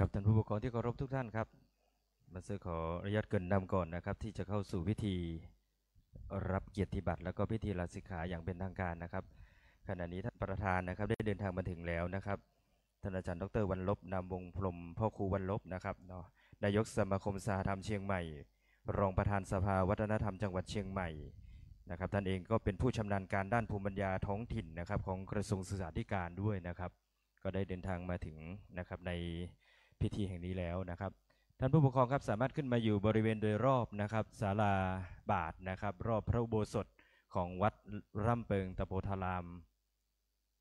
กับท่านผู้ปกครองที่เคารพทุกท่านครับมาขออนุญาตเกริ่นนำก่อนนะครับที่จะเข้าสู่พิธีรับเกียรติบัตรแล้วก็พิธีลาสิกขาอย่างเป็นทางการนะครับขณะนี้ท่านประธานนะครับได้เดินทางมาถึงแล้วนะครับท่านอาจารย์ดร.วรรลบนามวงพรหมพ่อครูวรรลบนะครับเนาะนายกสมาคมสหธรรมเชียงใหม่รองประธานสภาวัฒนธรรมจังหวัดเชียงใหม่นะครับท่านเองก็เป็นผู้ชำนาญการด้านภูมิปัญญาท้องถิ่นนะครับของกระทรวงศึกษาธิการด้วยนะครับก็ได้เดินทางมาถึงนะครับในพิธีแห่งนี้แล้วนะครับท่านผู้ปกครองครับสามารถขึ้นมาอยู่บริเวณโดยรอบนะครับศาลาบาทนะครับรอบพระอุโบสถของวัดร่ำเปิงตะโพธาราม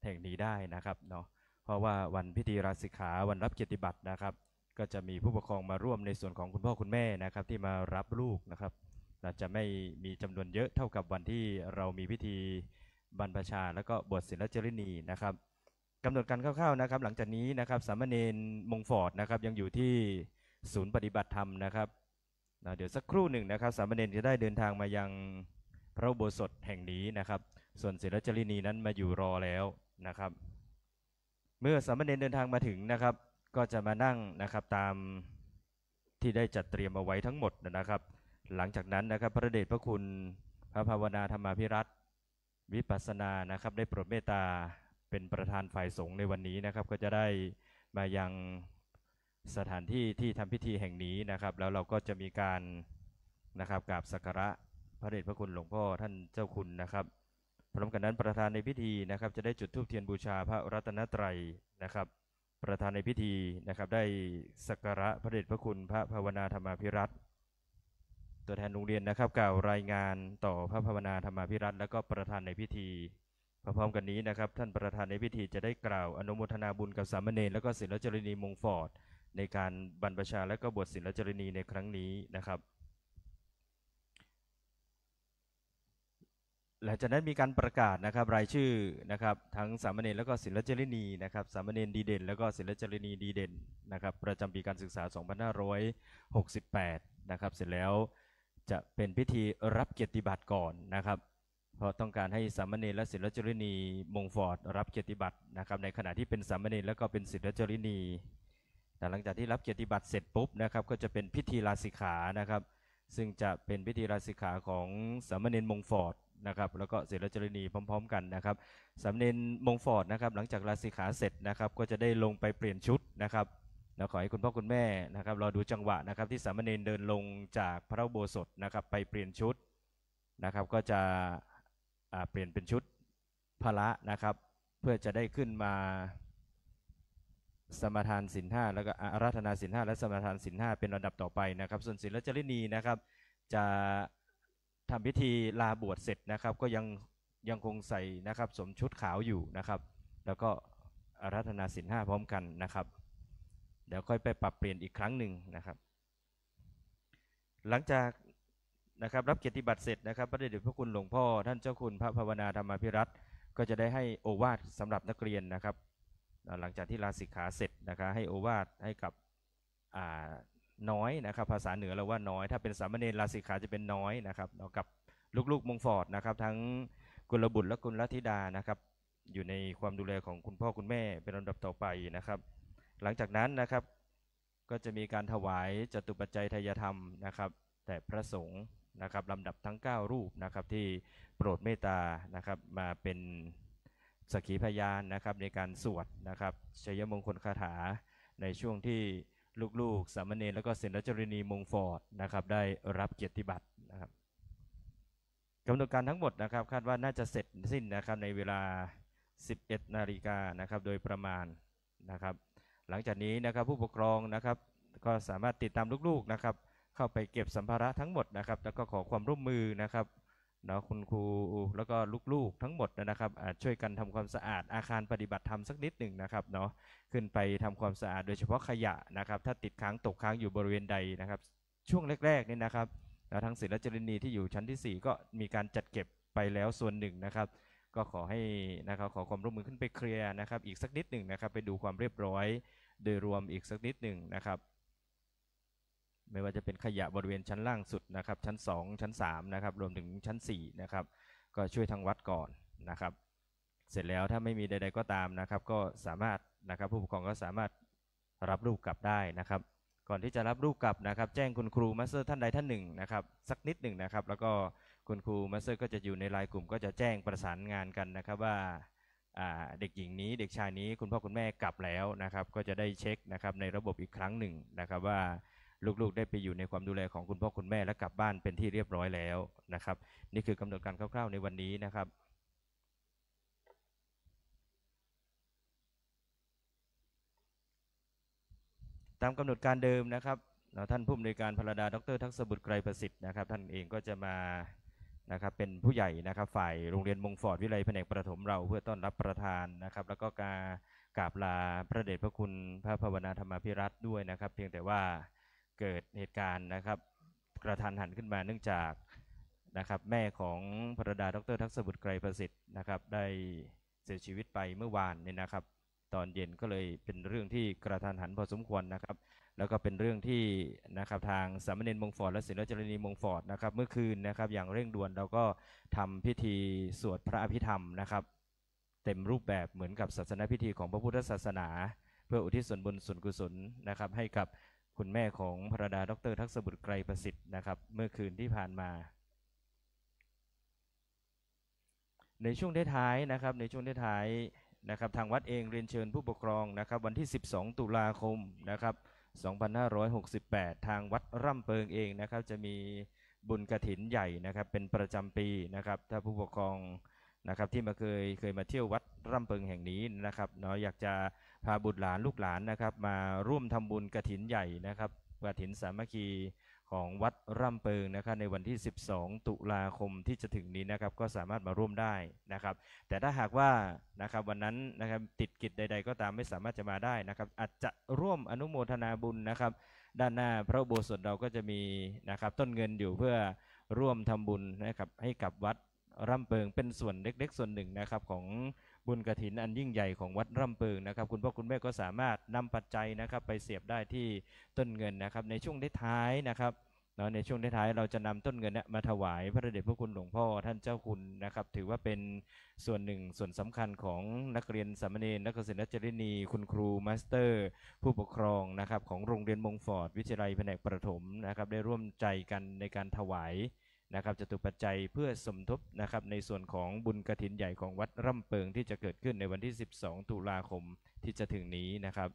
แห่งนี้ได้นะครับเนาะเพราะว่าวันพิธีราสิกขาวันรับเกียรติบัตรนะครับก็จะมีผู้ปกครองมาร่วมในส่วนของคุณพ่อคุณแม่นะครับที่มารับลูกนะครับเราจะไม่มีจำนวนเยอะเท่ากับวันที่เรามีพิธีบรรพชาแล้วก็บวชศิลจรินีนะครับกำหนดการคร่าวๆนะครับหลังจากนี้นะครับสามเณรมงฟอร์ดนะครับยังอยู่ที่ศูนย์ปฏิบัติธรรมนะครับเดี๋ยวสักครู่หนึ่งนะครับสามเณรจะได้เดินทางมายังพระอุโบสถแห่งนี้นะครับส่วนศิลจรินีนั้นมาอยู่รอแล้วนะครับเมื่อสามเณรเดินทางมาถึงนะครับก็จะมานั่งนะครับตามที่ได้จัดเตรียมเอาไว้ทั้งหมดนะครับหลังจากนั้นนะครับพระเดชพระคุณพระภาวนาธรรมาภิรัตน์วิปัสสนานะครับได้โปรดเมตตาเป็นประธานฝ่ายสงฆ์ในวันนี้นะครับก็จะได้มายังสถานที่ที่ทำพิธีแห่งนี้นะครับแล้วเราก็จะมีการนะครับกราบสักการะพระเดชพระคุณหลวงพ่อท่านเจ้าคุณนะครับพร้อมกันนั้นประธานในพิธีนะครับจะได้จุดธูปเทียนบูชาพระรัตนตรัยนะครับประธานในพิธีนะครับได้สักการะพระเดชพระคุณพระภาวนาธรรมาภิรัตน์ตัวแทนโรงเรียนนะครับกล่าวรายงานต่อพระภาวนาธรรมาภิรัตน์แล้วก็ประธานในพิธีพร้อมกันนี้นะครับท่านประธานในพิธีจะได้กล่าวอนุโมทนาบุญกับสามเณรและก็ศิลจรินีมงฟอร์ดในการบรรพชาและก็บวชศิลจรินีในครั้งนี้นะครับหลังจากนั้นมีการประกาศนะครับรายชื่อนะครับทั้งสามเณรแล้วก็ศิลจรินีนะครับสามเณรดีเด่นแล้วก็ศิลจรินีดีเด่นนะครับประจำปีการศึกษา 2568 นะครับเสร็จแล้วจะเป็นพิธีรับเกียรติบัตรก่อนนะครับเพราะต้องการให้สามเณรและศิลจรินีมงฟอร์ดรับเกียรติบัตรนะครับในขณะที่เป็นสามเณรแล้วก็เป็นศิลจรินีแต่หลังจากที่รับเกียรติบัตรเสร็จปุ๊บนะครับก็จะเป็นพิธีลาสิกขานะครับซึ่งจะเป็นพิธีลาสิกขาของสามเณรมงฟอร์ดนะครับแล้วก็ศิลจรินีพร้อมๆกันนะครับสามเณรมงฟอร์ดนะครับหลังจากลาสิกขาเสร็จนะครับก็จะได้ลงไปเปลี่ยนชุดนะครับแล้วขอให้คุณพ่อคุณแม่นะครับรอดูจังหวะนะครับที่สามเณรเดินลงจากพระอุโบสถนะครับไปเปลี่ยนชุดนะครับก็จะเปลี่ยนเป็นชุดพละนะครับเพื่อจะได้ขึ้นมาสมาทานศีลห้าแล้วก็อาราธนาศีลห้าและสมาทานศีลห้าเป็นลำดับต่อไปนะครับส่วนศิลจรินีนะครับจะทำพิธีลาบวชเสร็จนะครับก็ยังคงใส่นะครับสวมชุดขาวอยู่นะครับแล้วก็อาราธนาศีลห้าพร้อมกันนะครับเดี๋ยวค่อยไปปรับเปลี่ยนอีกครั้งหนึ่งนะครับหลังจากนะครับรับเกียรติบัตรเสร็จนะครับพระเดชพระคุณหลวงพ่อท่านเจ้าคุณพระภาวนาธรรมาภิรัตน์ก็จะได้ให้โอวาทสำหรับนักเรียนนะครับหลังจากที่ลาสิกขาเสร็จนะครับให้โอวาทให้กับน้อยนะครับภาษาเหนือเราว่าน้อยถ้าเป็นสามเณรลาสิกขาจะเป็นน้อยนะครับกับลูกๆมงฟอร์ดนะครับทั้งกุลบุตรและกุลธิดานะครับอยู่ในความดูแลของคุณพ่อคุณแม่เป็นลำดับต่อไปนะครับหลังจากนั้นนะครับก็จะมีการถวายจตุปัจจัยทายธรรมนะครับแต่พระสงฆ์นะครับลำดับทั้ง9รูปนะครับที่โปรดเมตตานะครับมาเป็นสักขีพยานนะครับในการสวดนะครับชัยมงคลคาถาในช่วงที่ลูกๆสามเณรแล้วก็ศิลจรินีมงฟอร์ดนะครับได้รับเกียรติบัตรนะครับกำหนดการทั้งหมดนะครับคาดว่าน่าจะเสร็จสิ้นนะครับในเวลา 11 นาฬิกานะครับโดยประมาณนะครับหลังจากนี้นะครับผู้ปกครองนะครับก็สามารถติดตามลูกๆนะครับเข้าไปเก็บสัมภาระทั้งหมดนะครับแล้วก็ขอความร่วมมือนะครับเนาะคุณครูแล้วก็ลูกๆทั้งหมดนะครับช่วยกันทำความสะอาดอาคารปฏิบัติธรรมสักนิดหนึ่งนะครับเนาะขึ้นไปทำความสะอาดโดยเฉพาะขยะนะครับถ้าติดค้างตกค้างอยู่บริเวณใดนะครับช่วงแรกๆนี่นะครับทั้งศิลจรินีที่อยู่ชั้นที่4ก็มีการจัดเก็บไปแล้วส่วนหนึ่งนะครับก็ขอให้นะครับขอความร่วมมือขึ้นไปเคลียร์นะครับอีกสักนิดหนึ่งนะครับไปดูความเรียบร้อยโดยรวมอีกสักนิดหนึ่งนะครับไม่ว่าจะเป็นขยะบริเวณชั้นล่างสุดนะครับชั้น2ชั้น3นะครับรวมถึงชั้น4นะครับก็ช่วยทางวัดก่อนนะครับเสร็จแล้วถ้าไม่มีใดๆก็ตามนะครับก็สามารถนะครับผู้ปกครองก็สามารถ รับรูปกลับได้นะครับก่อนที่จะรับรูปกลับนะครับแจ้งคุณครูมาสเตอร์ท่านใดท่านหนึ่งนะครับสักนิดหนึ่งนะครับแล้วก็คุณครูมาสเตอร์ก็จะอยู่ในไลน์กลุ่มก็จะแจ้งประสานงานกันนะครับว่าเด็กหญิงนี้เด็กชายนี้คุณพ่อคุณแม่กลับแล้วนะครับก็จะได้เช็คนะครับในระบบอีกครั้งหนึ่งนะครับว่าลูกๆได้ไปอยู่ในความดูแลของคุณพ่อคุณแม่และกลับบ้านเป็นที่เรียบร้อยแล้วนะครับนี่คือกำหนดการคร่าวๆในวันนี้นะครับตามกำหนดการเดิมนะครับท่านผู้อำนวยการพลดาดรทักษบุตรไกรประสิทธิ์นะครับท่านเองก็จะมานะครับเป็นผู้ใหญ่นะครับฝ่ายโรงเรียนมงฟอร์ดวิไลแผนกประถมเราเพื่อต้อนรับประธานนะครับแล้วก็การกราบลาพระเดชพระคุณพระภาวนาธรรมาภิรัตน์ด้วยนะครับเพียงแต่ว่าเกิดเหตุการณ์นะครับกระทันหันขึ้นมาเนื่องจากนะครับแม่ของพระดาดรทักษบุตรไกรประสิทธิ์นะครับได้เสียชีวิตไปเมื่อวานเนี่ยนะครับตอนเย็นก็เลยเป็นเรื่องที่กระทันหันพอสมควรนะครับแล้วก็เป็นเรื่องที่นะครับทางสามเณรมงฟอร์ดและศิลจรณีมงฟอร์ดนะครับเมื่อคืนนะครับอย่างเร่งด่วนเราก็ทำพิธีสวดพระอภิธรรมนะครับเต็มรูปแบบเหมือนกับศาสนพิธีของพระพุทธศาสนาเพื่ออุทิศส่วนบุญส่วนกุศลนะครับให้กับคุณแม่ของพระดาดรทักษบุตรไกรประสิทธิ์นะครับเมื่อคืนที่ผ่านมาในช่วงท้ายๆนะครับในช่วงท้ายๆนะครับทางวัดเองเรียนเชิญผู้ปกครองนะครับวันที่12ตุลาคมนะครับ2568ทางวัดร่ำเปิงเองนะครับจะมีบุญกฐินใหญ่นะครับเป็นประจำปีนะครับถ้าผู้ปกครองนะครับที่เคยมาเที่ยววัดร่ำเปิงแห่งนี้นะครับเนาะอยากจะพาบุตรหลานลูกหลานนะครับมาร่วมทำบุญกฐินใหญ่นะครับกฐินสามัคคีของวัดร่ำเปิงนะครับในวันที่12ตุลาคมที่จะถึงนี้นะครับก็สามารถมาร่วมได้นะครับแต่ถ้าหากว่านะครับวันนั้นนะครับติดกิจใดๆก็ตามไม่สามารถจะมาได้นะครับอาจจะร่วมอนุโมทนาบุญนะครับด้านหน้าพระอุโบสถเราก็จะมีนะครับต้นเงินอยู่เพื่อร่วมทำบุญนะครับให้กับวัดร่ำเปิงเป็นส่วนเล็กๆส่วนหนึ่งนะครับของบุญกฐินอันยิ่งใหญ่ของวัดร่ำเปิงนะครับคุณพ่อคุณแม่ก็สามารถนำปัจจัยนะครับไปเสียบได้ที่ต้นเงินนะครับในช่วงท้ายๆนะครับเนาะในช่วงท้ายๆเราจะนำต้นเงินมาถวายพระเดชพระคุณหลวงพ่อท่านเจ้าคุณนะครับถือว่าเป็นส่วนหนึ่งส่วนสำคัญของนักเรียนสามเณรนักศิลป์จรินีคุณครูมาสเตอร์ผู้ปกครองนะครับของโรงเรียนมงฟอร์ดวิทยาลัยแผนกประถมนะครับได้ร่วมใจกันในการถวายนะครับจตุปัจจัยเพื่อสมทบนะครับในส่วนของบุญกฐินใหญ่ของวัดร่ำเปิงที่จะเกิดขึ้นในวันที่12ตุลาคมที่จะถึงนี้นะครับ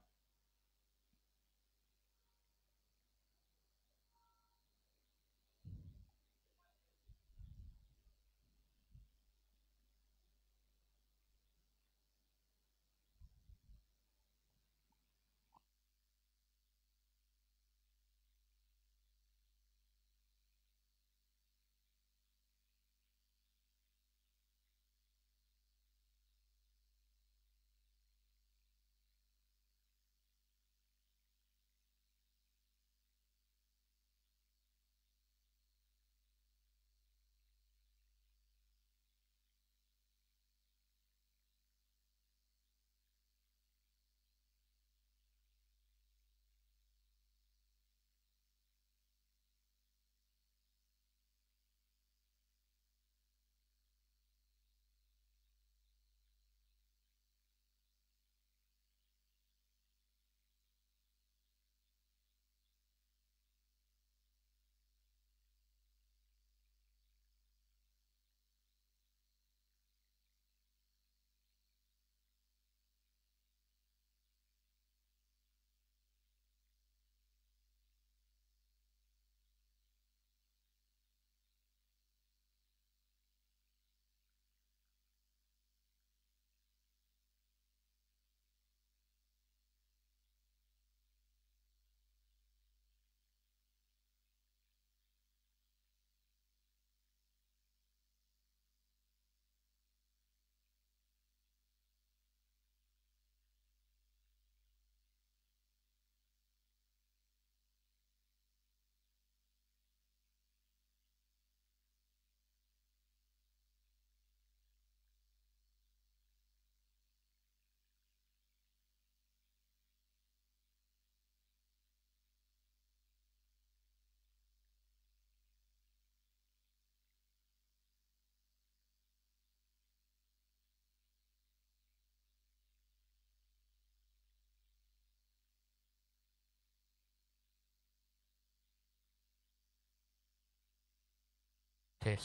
เทส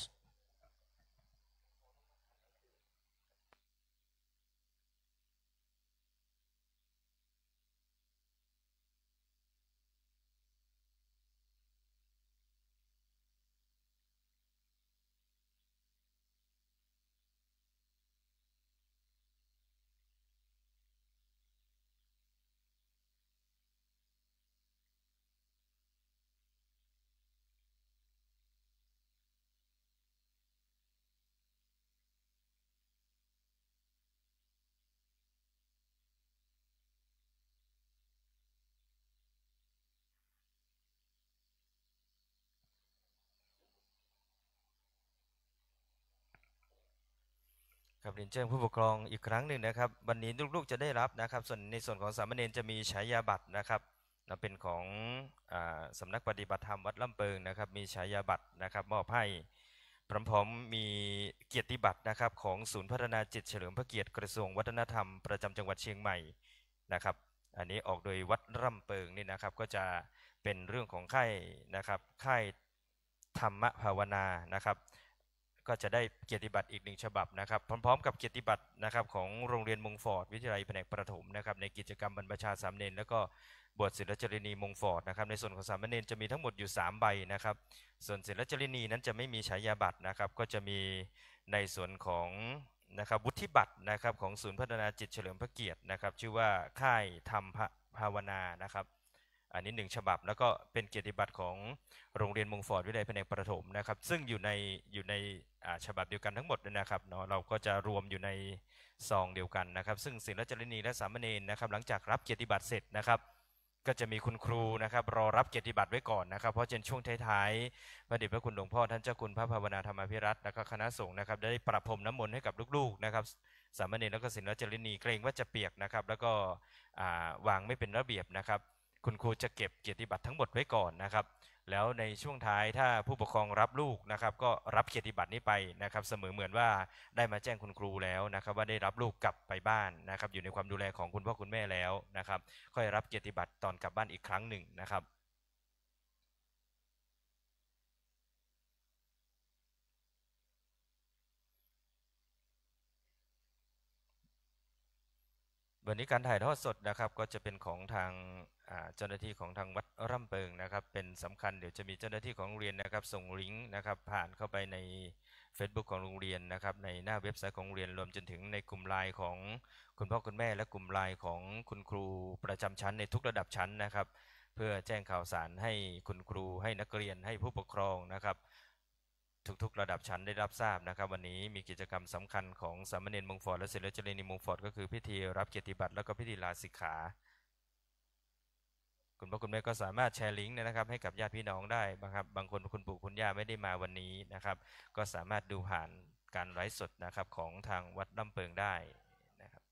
ครับเรียนเชิญผู้ปกครองอีกครั้งหนึ่งนะครับวันนี้ลูกๆจะได้รับนะครับส่วนในส่วนของสามเณรจะมีฉายาบัตรนะครับเป็นของสำนักปฏิบัติธรรมวัดล่ำเปิงนะครับมีฉายาบัตรนะครับมอบให้พร้อมๆมีเกียรติบัตรนะครับของศูนย์พัฒนาจิตเฉลิมพระเกียรติกระทรวงวัฒนธรรมประจำจังหวัดเชียงใหม่นะครับอันนี้ออกโดยวัดล่ำเปิงนี่นะครับก็จะเป็นเรื่องของค่ายนะครับค่ายธรรมภาวนานะครับ ก็จะได้เกียรติบัตรอีกหนึ่งฉบับนะครับพร้อมๆกับเกียรติบัตรนะครับของโรงเรียนมงฟอร์ดวิทยาลัยแผนกประถมนะครับในกิจกรรมบรรพชาสามเณรแล้วก็บวชศิลจรินีมงฟอร์ดนะครับในส่วนของสามเณรจะมีทั้งหมดอยู่3ใบนะครับส่วนศิลจรินีนั้นจะไม่มีฉายาบัตรนะครับก็จะมีในส่วนของนะครับวุฒิบัตรนะครับของศูนย์พัฒนาจิตเฉลิมพระเกียรตินะครับชื่อว่าค่ายธรรมภาวนานะครับอันนี้1ฉบับแล้วก็เป็นเกียรติบัตรของ โรงเรียนมงฟอร์ดวิทยาลัยแผนกประถมนะครับซึ่งอยู่ในฉบับเดียวกันทั้งหมดนะครับเนาะเราก็จะรวมอยู่ในซองเดียวกันนะครับซึ่งศิลจรินีและสามเณรนะครับหลังจากรับเกียรติบัตรเสร็จนะครับก็จะมีคุณครูนะครับรอรับเกียรติบัตรไว้ก่อนนะครับเพราะเป็นช่วงท้ายๆพระเดชพระคุณหลวงพ่อท่านเจ้าคุณพระภาวนาธรรมภิรัตน์และก็คณะสงฆ์นะครับได้ประพรมน้ำมนต์ให้กับลูกๆนะครับสามเณรแล้วก็ศิลจรินีเกรงว่าจะเปียกนะครับแล้วก็วางไม่เป็นระเบียบนะครับคุณครูจะเก็บเกียรติบัตรทั้งหมดไว้ก่อนนะครับ แล้วในช่วงท้ายถ้าผู้ปกครองรับลูกนะครับก็รับเกียรติบัตรนี้ไปนะครับเสมอเหมือนว่าได้มาแจ้งคุณครูแล้วนะครับว่าได้รับลูกกลับไปบ้านนะครับอยู่ในความดูแลของคุณพ่อคุณแม่แล้วนะครับค่อยรับเกียรติบัตรตอนกลับบ้านอีกครั้งหนึ่งนะครับ วันนี้การถ่ายทอดสดนะครับก็จะเป็นของทางเจ้าหน้าที่ของทางวัดร่ำเปิงนะครับเป็นสำคัญเดี๋ยวจะมีเจ้าหน้าที่ของโรงเรียนนะครับส่งลิงก์นะครับผ่านเข้าไปใน Facebook ของโรงเรียนนะครับในหน้าเว็บไซต์ของโรงเรียนรวมจนถึงในกลุ่มไลน์ของคุณพ่อคุณแม่และกลุ่มไลน์ของคุณครูประจำชั้นในทุกระดับชั้นนะครับเพื่อแจ้งข่าวสารให้คุณครูให้นักเรียนให้ผู้ปกครองนะครับ ทุกๆระดับชั้นได้รับทราบนะครับวันนี้มีกิจกรรมสำคัญของสามเณรมงฟอร์ดและศิลจรินีมงฟอร์ดก็คือพิธีรับเกียรติบัตรแล้วก็พิธีลาสิกขาคุณพ่อคุณแม่ก็สามารถแชร์ลิงก์นะครับให้กับญาติพี่น้องได้บางคนคุณปู่คุณย่าไม่ได้มาวันนี้นะครับก็สามารถดูผ่านการไลฟ์สดนะครับของทางวัดลำเปิงได้นะครับ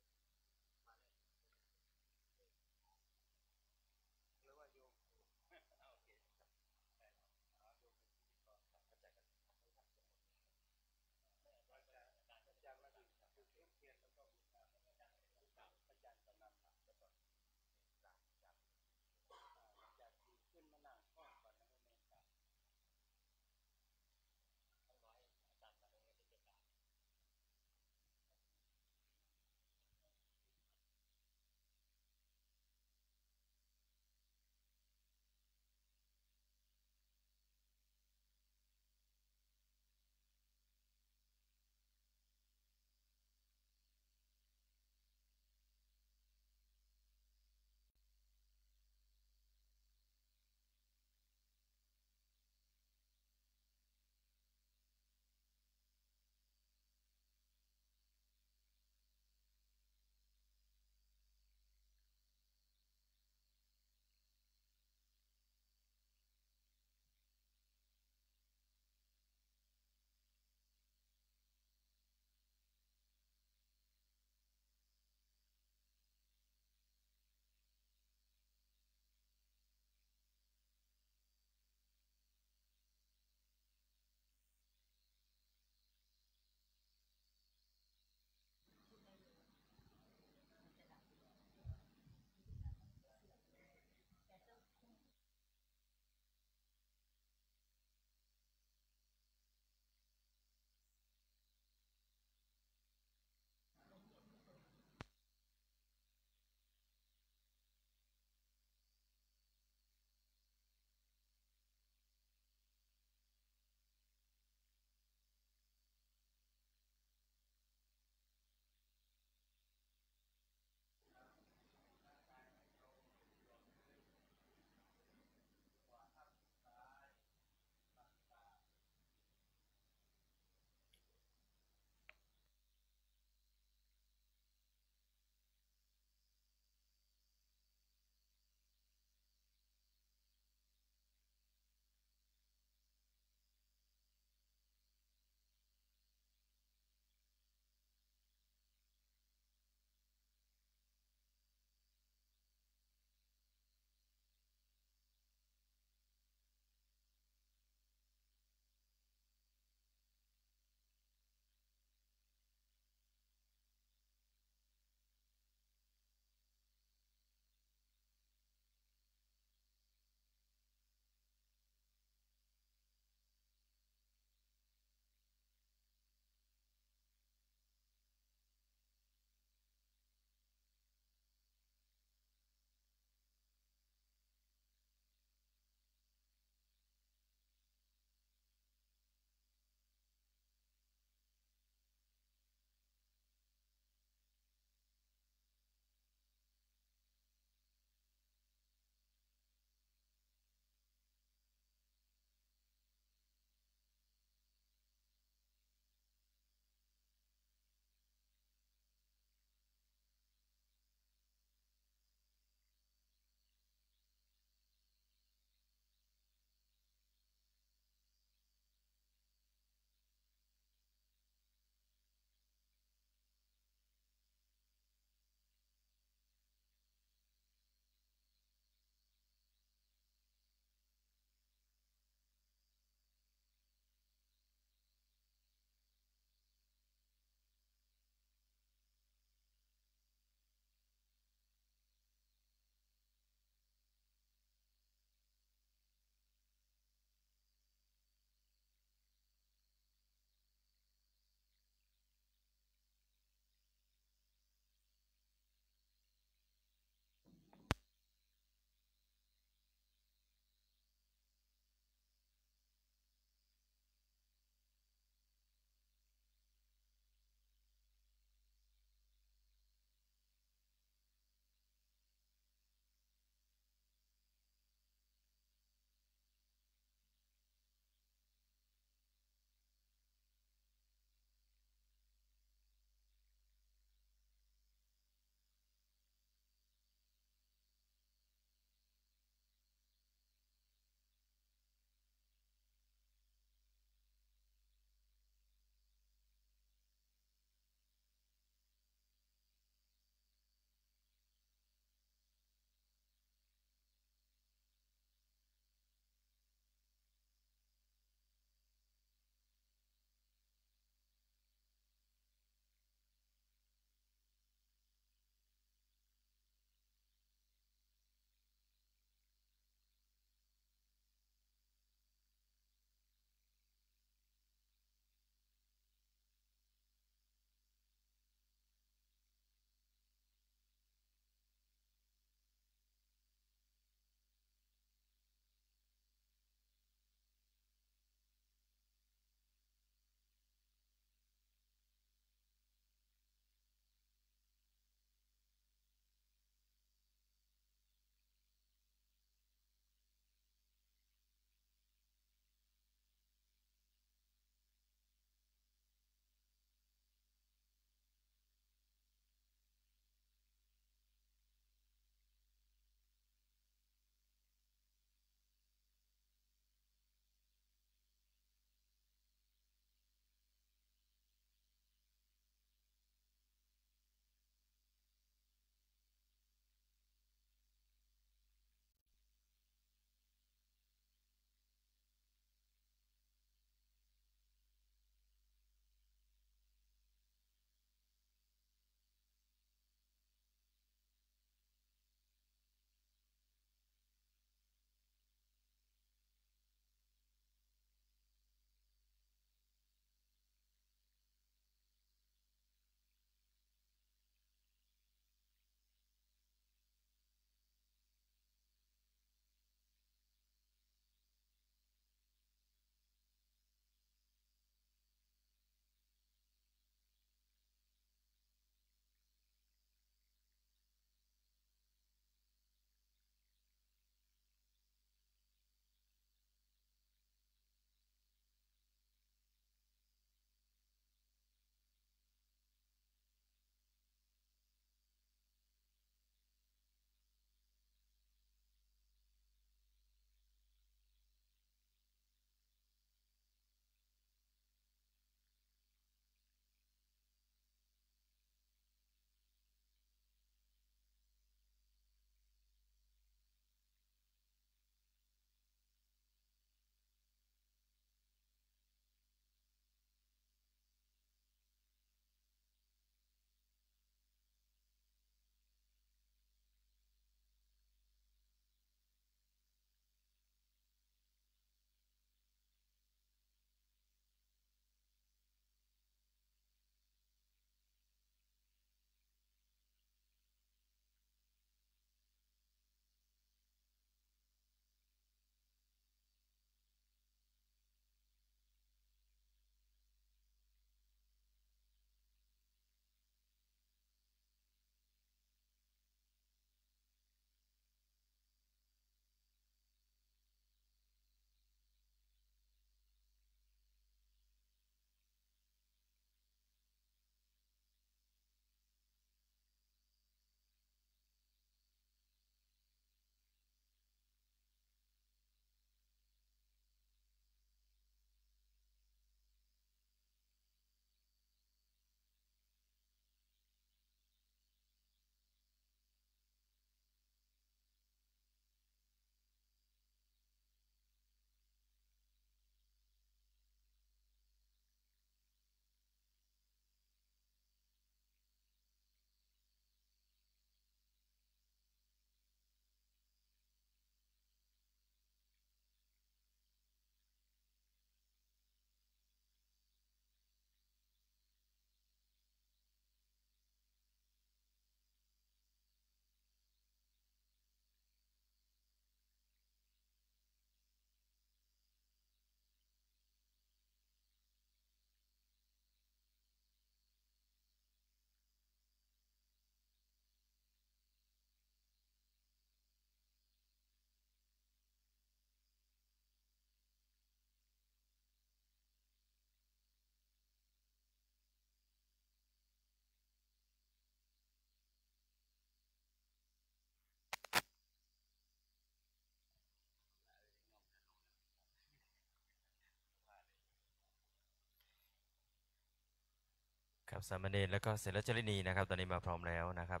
ครับสามเณรแล้วก็ศิลจรินีนะครับตอนนี้มาพร้อมแล้วนะครับ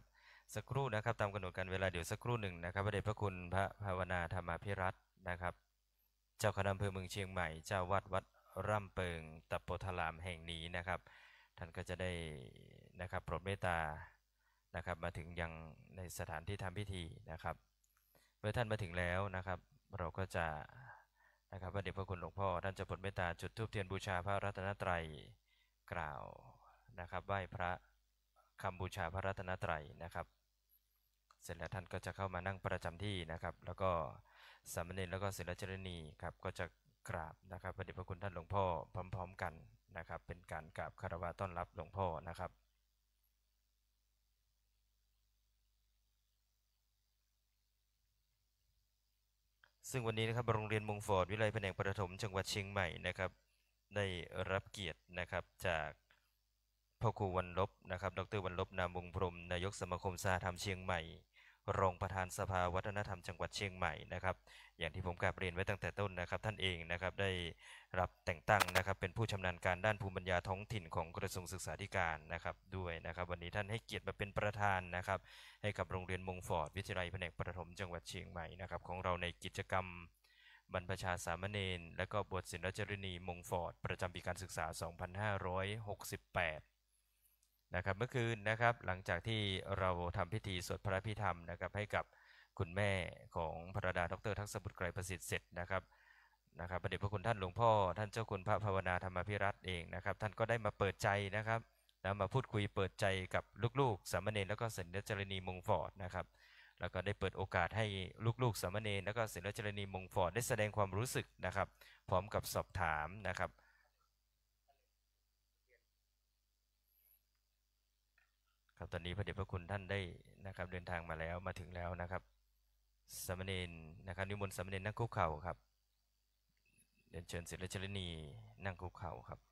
สักครู่นะครับตามกำหนดการเวลาเดี๋ยวสักครู่หนึ่งนะครับพระเดชพระคุณพระภาวนาธรรมาภิรัตน์นะครับเจ้าคณะอำเภอเมืองเชียงใหม่เจ้าวัดร่ำเปิงตะโพธารามแห่งนี้นะครับท่านก็จะได้นะครับโปรดเมตตานะครับมาถึงยังในสถานที่ทำพิธีนะครับเมื่อท่านมาถึงแล้วนะครับเราก็จะนะครับพระเดชพระคุณหลวงพ่อท่านจะโปรดเมตตาจุดธูปเทียนบูชาพระรัตนตรัยกล่าวนะครับไหว้พระคำบูชาพระรัตนตรัยนะครับเสร็จแล้วท่านก็จะเข้ามานั่งประจำที่นะครับแล้วก็สามเณรแล้วก็ศิลจารณีครับก็จะกราบนะครับพระเดชพระคุณท่านหลวงพ่อพร้อมๆกันนะครับเป็นการกราบคารวะต้อนรับหลวงพ่อนะครับซึ่งวันนี้นะครับโรงเรียนมงฟอร์ดวิไลแผนกประถมจังหวัดเชียงใหม่นะครับได้รับเกียรตินะครับจากพ่อครูวรรณลบนะครับดรวรรณลบนามวงพรหมนายกสมาคมสหธรรมเชียงใหม่รองประธานสภาวัฒนธรรมจังหวัดเชียงใหม่นะครับอย่างที่ผมกราบเรียนไว้ตั้งแต่ต้นนะครับท่านเองนะครับได้รับแต่งตั้งนะครับเป็นผู้ชำนาญการด้านภูมิปัญญาท้องถิ่นของกระทรวงศึกษาธิการนะครับด้วยนะครับวันนี้ท่านให้เกียรติมาเป็นประธานนะครับให้กับโรงเรียนมงฟอร์ดวิทยาลัยแผนกประถมจังหวัดเชียงใหม่นะครับของเราในกิจกรรมบรรพชาสามเณรและก็บวชศิลจรินีมงฟอร์ดประจำปีการศึกษา 2568นะครับเมื่อคืนนะครับหลังจากที่เราทำพิธีสวดพระพิธรรมนะครับให้กับคุณแม่ของพระดาดรทักษบุตรไกรประสิทธิ์เสร็จนะครับพระเดชพระคุณท่านหลวงพ่อท่านเจ้าคุณพระภาวนาธรรมภิรัตน์เองนะครับท่านก็ได้มาเปิดใจนะครับแล้วมาพูดคุยเปิดใจกับลูกๆสามเณรแล้วก็ศิลจรินีมงฟอร์ดนะครับแล้วก็ได้เปิดโอกาสให้ลูกๆสามเณรแล้วก็ศิลจรินีมงฟอร์ดได้แสดงความรู้สึกนะครับพร้อมกับสอบถามนะครับครับตอนนี้พระเดชพระคุณท่านได้นะครับเดินทางมาแล้วมาถึงแล้วนะครับสามเณรนะครับนิมนต์สามเณรนั่งคุกเข่าครับเรียนเชิญศิลจรินีนั่งคุกเข่าครับ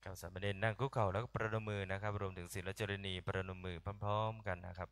ครับสามเณรนั่งคุกเข่าแล้วก็ประนมมือนะครับรวมถึงศิลจรินีประนมมือพร้อมๆกันนะครับ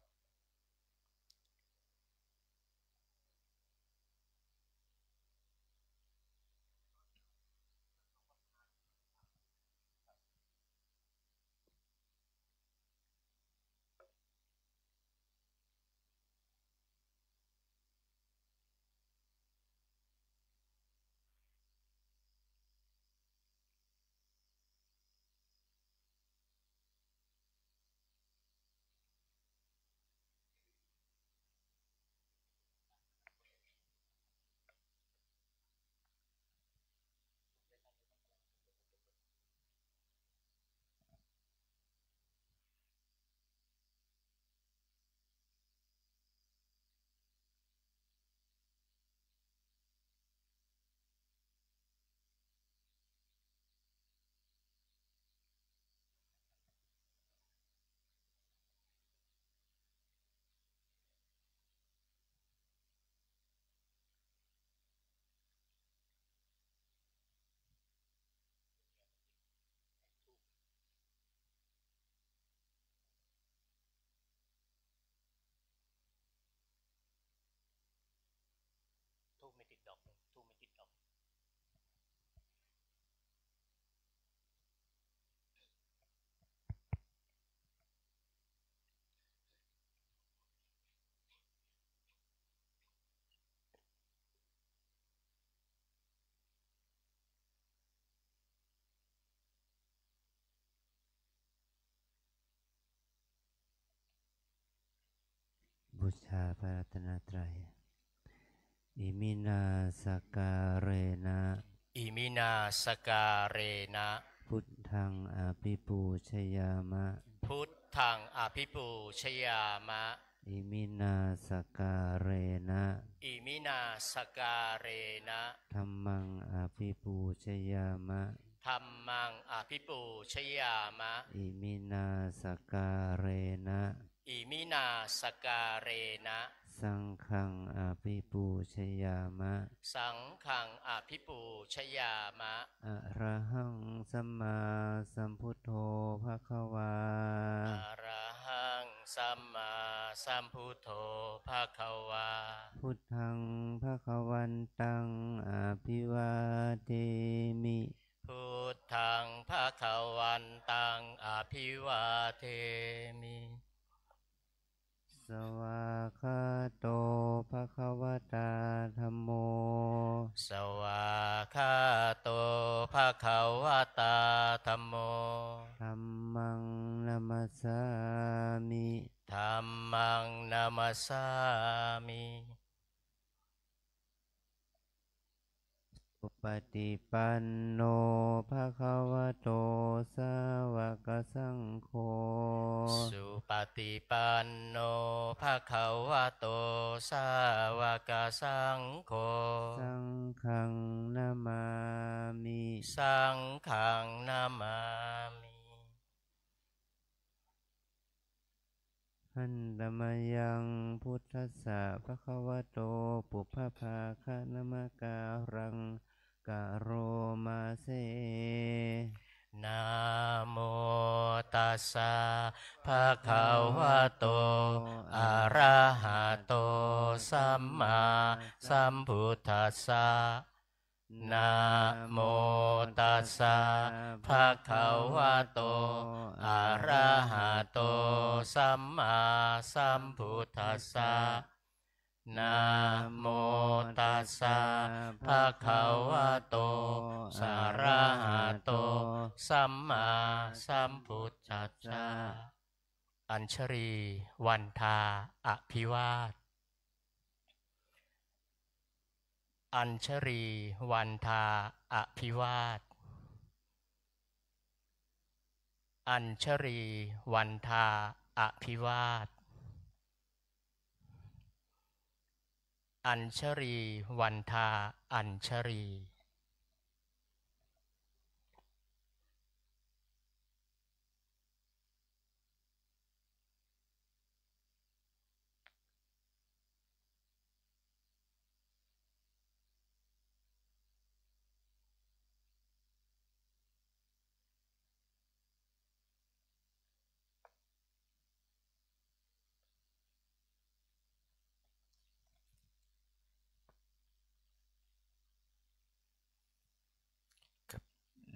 ทูบไม่ติดดอกเลยทูบไม่ติดดอกบูชาพระรัตนตรัยอิมินาสการเรนะอิมินาสการเรนะพุทธังอภิปูชยามะพุทธังอภิปูชยามะ อิมินาสการเรนะ อิมินาสการเรนะ ธัมมังอภิปูชยามะ ธัมมังอภิปูชยามะ อิมินาสการเรนะ อิมินาสการเรนะ สังฆังอภิปูชยามะ สังฆังอภิปูชยามะ อะระหังสัมมาสัมพุทโธภควา อะระหังสัมมาสัมพุทโธภะคะวา พุทธังภควันตังอภิวาเทมิ พุทธังภะคะวันตังอภิวาเทมิ สวากขาโตภควตาธัมโม สวากขาโตภะคะวะตาธัมโม ธัมมังนัมสสามิ ธัมมังนามัสสามิ อุปติปันโนภควโตสาวกสังโฆ สุปฏิปันโนภะคะวะโตสาวกสังโฆ สังฆังนามามิ สังฆังนามามิ หันตมยังพุทธัสสะภควโตปุพพาคะนมการังกะโรมาเซ นะโมตัสสะภะคะวะโตอะระหะโตสัมมาสัมพุทธัสสะนะโมตัสสะภะคะวะโตอะระหะโตสัมมาสัมพุทธัสสะนะโมตัสสะภะคะวะโตอะระหะโตสัมมาสัมพุทธัสสะอัญชรีวันทาอภิวาทอัญชรีวันทาอภิวาทอัญชรีวันทาอภิวาทอัญชรีวันทาอัญชรี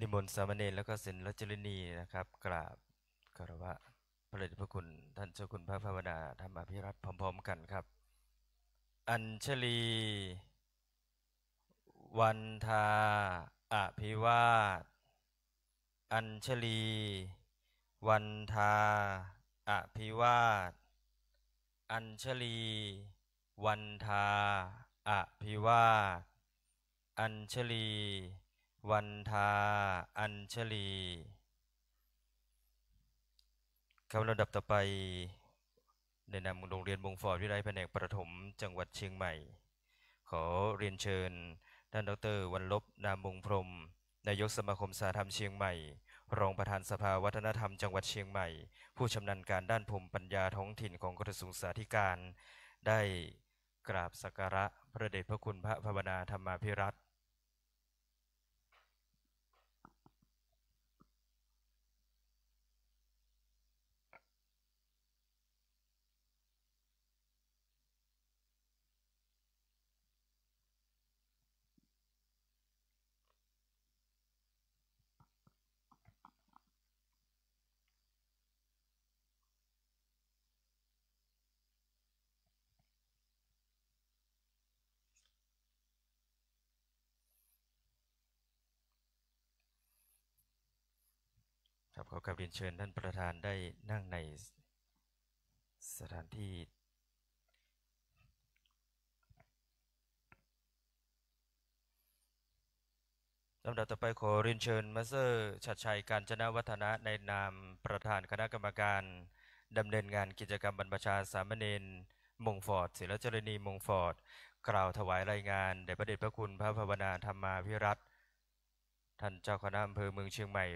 นิมนต์สามเณรแล้วก็ศิลจรินีนะครับกราบคารวะพระเดชพระคุณท่านเจ้าคุณพระภาวนาธรรมอภิรัตน์พร้อมๆกันครับ อัญชลี วันทาอภิวาทอัญชลี วันทาอภิวาทอัญชลี วันทาอภิวาทอัญชลี วันทาอัญชลีคำลำดับต่อไปในนามโรงเรียนมงฟอร์ดวิทยาลัยแผนกประถมจังหวัดเชียงใหม่ขอเรียนเชิญท่านดร.วรรลบนามมงพรหมนายกสมาคมสาธรรมเชียงใหม่รองประธานสภาวัฒนธรรมจังหวัดเชียงใหม่ผู้ชำนาญการด้านภูมิปัญญาท้องถิ่นของกระทรวงสาธการได้กราบสักการะพระเดชพระคุณพระภาวนาธรรมาภิรัตน์ครับขอกราบเรียนเชิญท่านประธานได้นั่งในสถานที่ลำดับต่อไปขอเรียนเชิญมาสเตอร์ชัดชัยกาญจนวัฒนะในนามประธานคณะกรรมการ ดำเนินงานกิจกรรมบรรพชาสามเณรมงฟอร์ดศิลจรินีมงฟอร์ดกล่าวถวายรายงานแด่พระเดชพระคุณพระภาวนาธรรมาภิรัตน์ท่านเจ้าคณะอำเภอเมืองเชียงใหม่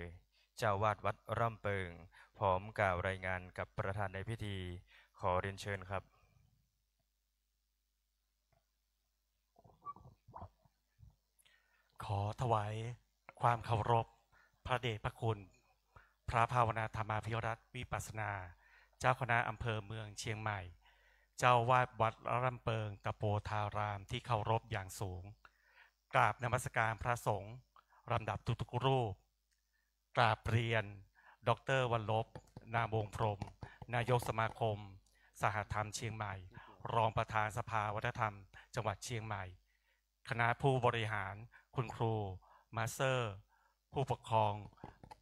เจ้าวาดวัดร่ำเปิงพร้อมกล่าวรายงานกับประธานในพิธีขอเรียนเชิญครับขอถวายความเคารพพระเดชพระคุณพระภาวนาธรรมาภิรัตน์วิปัสสนา เจ้าคณะอำเภอเมืองเชียงใหม่ เจ้าวาดวัดร่ำเปิงตะโปธารามที่เคารพอย่างสูงกราบนมัสการพระสงฆ์ลำดับทุกๆรูปกราบเรียนดร.วรลบนามวงพรหมนายกสมาคมสหธรรมเชียงใหม่รองประธานสภาวัฒนธรรมจังหวัดเชียงใหม่คณะผู้บริหารคุณครูมาสเตอร์ผู้ปกครอง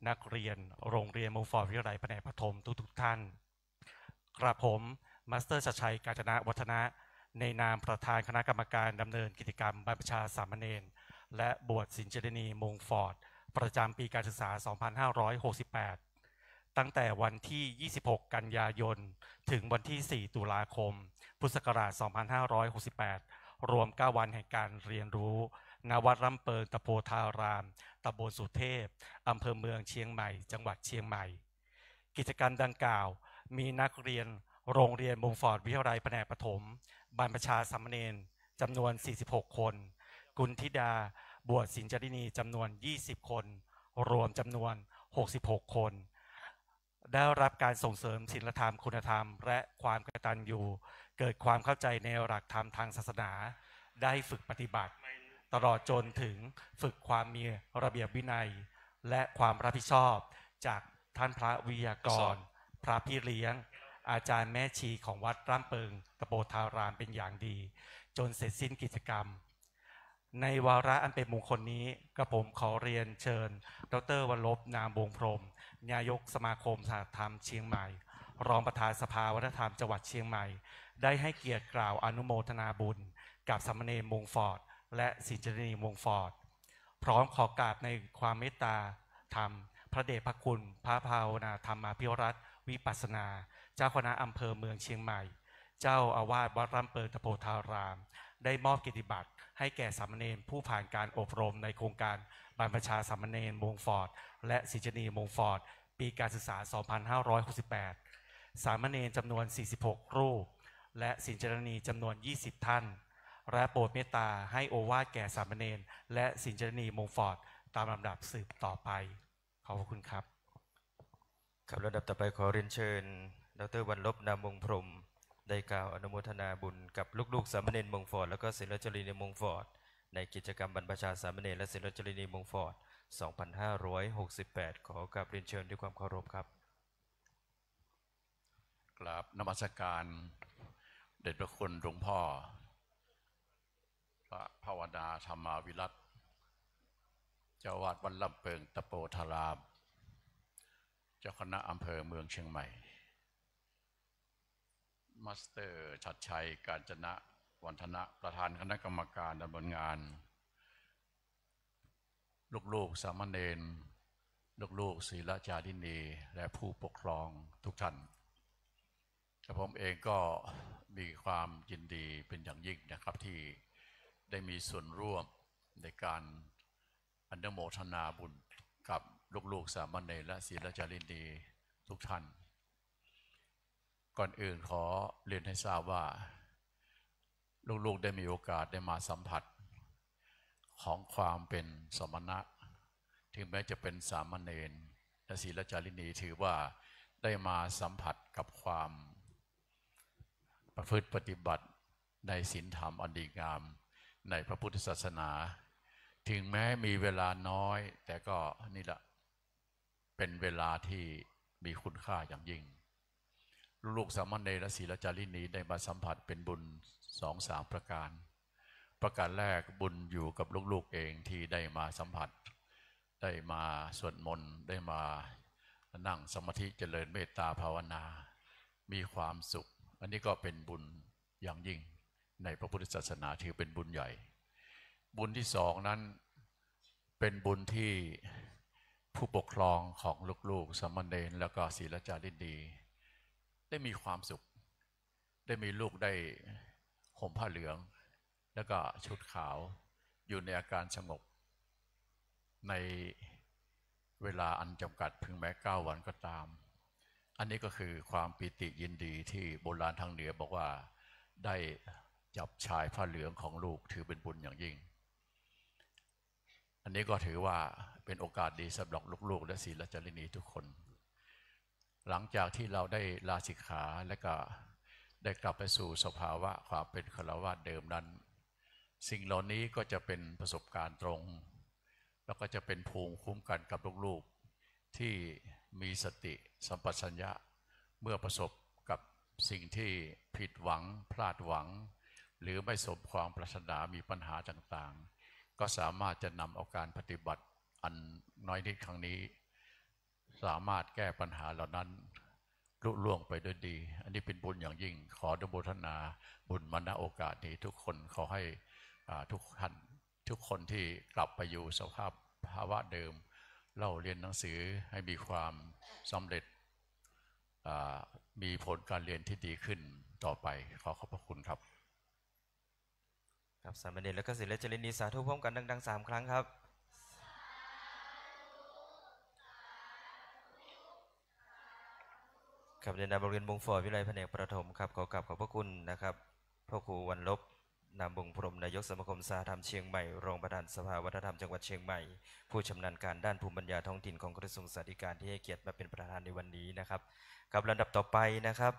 นักเรียนโรงเรียนมงฟอร์ดวิทยาลัยแผนกปฐมทุกท่านกระผมมาสเตอร์ชัดชัยกาญจนะวัฒนะในนามประธานคณะกรรมการดำเนินกิจกรรมบรรพชาสามเณรและบวชศิลจรินีมงฟอร์ดประจำปีการศึกษา 2568 ตั้งแต่วันที่ 26 กันยายน ถึงวันที่ 4 ตุลาคม พุทธศักราช 2568 รวม 9 วันแห่งการเรียนรู้ณวัดร่ำเปิงตะโพธารามตำบลสุเทพอำเภอเมืองเชียงใหม่จังหวัดเชียงใหม่กิจกรรมดังกล่าวมีนักเรียนโรงเรียนมงฟอร์ดวิทยาลัยแผนกปฐมบรรพชาสามเณรจำนวน 46 คนกุลธิดาบวชศิลจรินีจำนวน 20 คนรวมจำนวน 66 คนได้รับการส่งเสริมศีลธรรมคุณธรรมและความกตัญญูเกิดความเข้าใจในหลักธรรมทางศาสนาได้ฝึกปฏิบัติตลอดจนถึงฝึกความมีระเบียบวินัยและความรับผิดชอบจากท่านพระวิทยากรพระพี่เลี้ยงอาจารย์แม่ชีของวัดร่ำเปิงตะโปธารามเป็นอย่างดีจนเสร็จสิ้นกิจกรรมในวาระอันเป็นมงคลนี้กระผมขอเรียนเชิญดร.วรลบนามวงพรหมนายกสมาคมสหธรรมเชียงใหม่รองประธานสภาวัฒนธรรมจังหวัดเชียงใหม่ได้ให้เกียรติกล่าวอนุโมทนาบุญกับสามเณรมงฟอร์ดและศิลจรินีมงฟอร์ดพร้อมขอกราบในความเมตตาธรรมพระเดชพระคุณพระภาวนาธรรมาภิรัตน์วิปัสสนาเจ้าคณะอำเภอเมืองเชียงใหม่เจ้าอาวาสวัดร่ำเปิงตะโพธารามได้มอบเกียรติบัตรให้แก่สามเณรผู้ผ่านการอบรมในโครงการบรรพชาสามเณรมงฟอร์ดและศิลจรินีมงฟอร์ดปีการศึกษา 2568 สามเณรจำนวน 46 รูปและศิลจรินีจำนวน 20 ท่านและโปรดเมตตาให้โอวาทแก่สามเณรและศิลจรินีมงฟอร์ดตามลำดับสืบต่อไปขอบคุณครับครับลำดับต่อไปขอเรียนเชิญดร.วรรลบนามวงพรหมได้กล่าวอนุโมทนาบุญกับลูกๆสามเณรมงฟอร์ดและก็ศิลจรินีมงฟอร์ดในกิจกรรมบรรพชาสามเณรและศิลจรินีมงฟอร์ด 2568 ขอกราบเรียนเชิญด้วยความเคารพครับกราบนมัสการเดชพระคุณหลวงพ่อพระภาวนาธรรมาวิรัตน์เจ้าวาดวัดลำเปิงตะโปธารามเจ้าคณะอำเภอเมืองเชียงใหม่มาสเตอร์ชัดชัยกาญจนะวันธนะประธานคณะกรรมการดำเนินงานลูกๆสามเณรลูกๆศีลจารินีและผู้ปกครองทุกท่านกระผมเองก็มีความยินดีเป็นอย่างยิ่งนะครับที่ได้มีส่วนร่วมในการอนุโมทนาบุญกับลูกๆสามเณรและศีลจารินีทุกท่านก่อนอื่นขอเรียนให้ทราบว่าลูกๆได้มีโอกาสได้มาสัมผัสของความเป็นสมณะถึงแม้จะเป็นสามเณรและศีลจารินีถือว่าได้มาสัมผัสกับความประพฤติปฏิบัติในศีลธรรมอันดีงามในพระพุทธศาสนาถึงแม้มีเวลาน้อยแต่ก็นี่แหละเป็นเวลาที่มีคุณค่าอย่างยิ่งลูกสามเณรและศีลจารินีได้มาสัมผัสเป็นบุญ2-3 ประการประการแรกบุญอยู่กับลูกๆเองที่ได้มาสัมผัสได้มาสวดมนต์ได้มานั่งสมาธิเจริญเมตตาภาวนามีความสุขอันนี้ก็เป็นบุญอย่างยิ่งในพระพุทธศาสนาถือเป็นบุญใหญ่บุญที่สองนั้นเป็นบุญที่ผู้ปกครองของลูกๆสามเณรแล้วก็ศีลจารินี ได้มีความสุขได้มีลูกได้ห่มผ้าเหลืองแล้วก็ชุดขาวอยู่ในอาการสงบในเวลาอันจำกัดเพียงแม้9 วันก็ตามอันนี้ก็คือความปิติยินดีที่โบราณทางเหนือบอกว่าได้จับชายผ้าเหลืองของลูกถือเป็นบุญอย่างยิ่งอันนี้ก็ถือว่าเป็นโอกาสดีสำหรับลูกๆและศีลจารินีทุกคนหลังจากที่เราได้ลาสิกขาและก็ได้กลับไปสู่สภาวะความเป็นฆราวาสเดิมนั้นสิ่งเหล่านี้ก็จะเป็นประสบการณ์ตรงแล้วก็จะเป็นภูมิคุ้มกันกับลูกๆที่มีสติสัมปชัญญะเมื่อประสบกับสิ่งที่ผิดหวังพลาดหวังหรือไม่สมความปรารถนามีปัญหาต่างๆก็สามารถจะนำเอาการปฏิบัติอันน้อยนิดครั้งนี้สามารถแก้ปัญหาเหล่านั้นลุล่วงไปด้วยดีอันนี้เป็นบุญอย่างยิ่งขออนุโมทนาบุญมาณโอกาสนี้ทุกคนขอให้ทุกท่านทุกคนที่กลับไปอยู่สภาพภาวะเดิมเล่าเรียนหนังสือให้มีความสำเร็จมีผลการเรียนที่ดีขึ้นต่อไปขอขอบพระคุณครับครับสามเณรและก็ศิลจารินีสาธุพร้อมกันดังๆ3 ครั้งครับครับในนามโรงเรียนบงฟอร์ดวิไลแผนกประถมครับขอกราบขอบพระคุณนะครับพ่อครูวันลบนามบงพรหมนายกสมาคมสหธรรมเชียงใหม่รองประธานสภาวัฒนธรรมจังหวัดเชียงใหม่ผู้ชำนาญการด้านภูมิปัญญาท้องถิ่นของกระทรวงสาธารณสุขที่ให้เกียรติมาเป็นประธานในวันนี้นะครับครับลำดับต่อไปนะครับ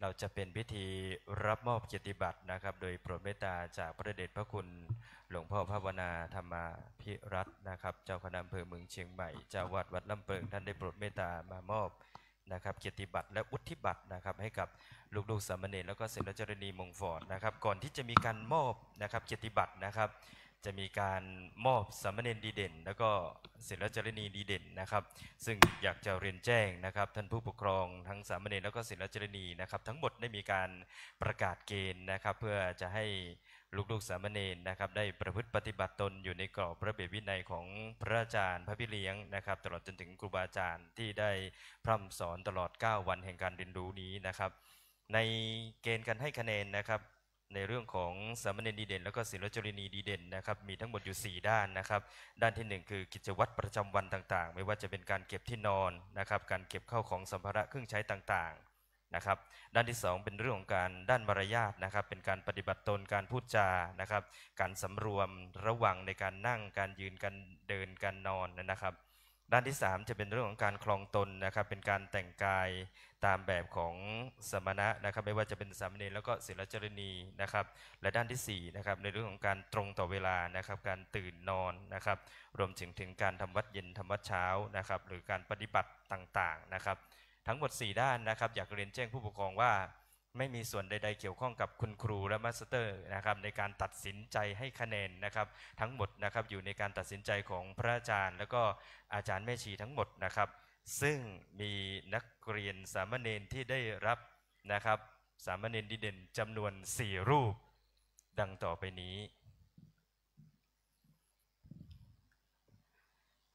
เราจะเป็นพิธีรับมอบเกียรติบัตรนะครับโดยโปรดเมตตาจากพระเดชพระคุณหลวงพ่อภาวนาธรรมาภิรัตน์นะครับเจ้าคณะอำเภอเมืองเชียงใหม่เจ้าวาดวัดลำเปิงท่านได้โปรดเมตตามามอบนะครับเกียรติบัตรและวุฒิบัตรนะครับให้กับลูกๆสามเณรแล้วก็ศิลจารินีมงฟอร์ดนะครับก่อนที่จะมีการมอบนะครับเกียรติบัตรนะครับจะมีการมอบสามเณรดีเด่นแล้วก็ศิลจารินีดีเด่นนะครับซึ่งอยากจะเรียนแจ้งนะครับท่านผู้ปกครองทั้งสามเณรแล้วก็ศิลจารินีนะครับทั้งหมดได้มีการประกาศเกณฑ์นะครับเพื่อจะให้ลูกๆสามเณรนะครับได้ประพฤติปฏิบัติตนอยู่ในกรอบระเบียบวินัยของพระอาจารย์พระพี่เลี้ยงนะครับตลอดจนถึงครูบาอาจารย์ที่ได้พร่ำสอนตลอด9 วันแห่งการเรียนรู้นี้นะครับในเกณฑ์การให้คะแนนนะครับในเรื่องของสามเณรดีเด่นแล้วก็ศิลจารินีดีเด่นนะครับมีทั้งหมดอยู่4 ด้านนะครับด้านที่1คือกิจวัตรประจำวันต่างๆไม่ว่าจะเป็นการเก็บที่นอนนะครับการเก็บข้าวของสัมภาระเครื่องใช้ต่างๆนะครับด้านที่2เป็นเรื่องของการด้านมารยาทนะครับเป็นการปฏิบัติตนการพูดจานะครับการสำรวมระวังในการนั่งการยืนการเดินการนอนนะครับด้านที่3จะเป็นเรื่องของการคลองตนนะครับเป็นการแต่งกายตามแบบของสมณะนะครับไม่ว่าจะเป็นสามเณรแล้วก็ศิลจารินีนะครับและด้านที่4นะครับในเรื่องของการตรงต่อเวลานะครับการตื่นนอนนะครับรวมถึงการทำวัดเย็นทำวัดเช้านะครับหรือการปฏิบัติต่างๆนะครับทั้งหมด4 ด้านนะครับอยากเรียนแจ้งผู้ปกครองว่าไม่มีส่วนใดๆเกี่ยวข้องกับคุณครูและมาสเตอร์นะครับในการตัดสินใจให้คะแนนนะครับทั้งหมดนะครับอยู่ในการตัดสินใจของพระอาจารย์แล้วก็อาจารย์แม่ชีทั้งหมดนะครับซึ่งมีนักเรียนสามเณรที่ได้รับนะครับสามเณรดีเด่นจำนวน4 รูปดังต่อไปนี้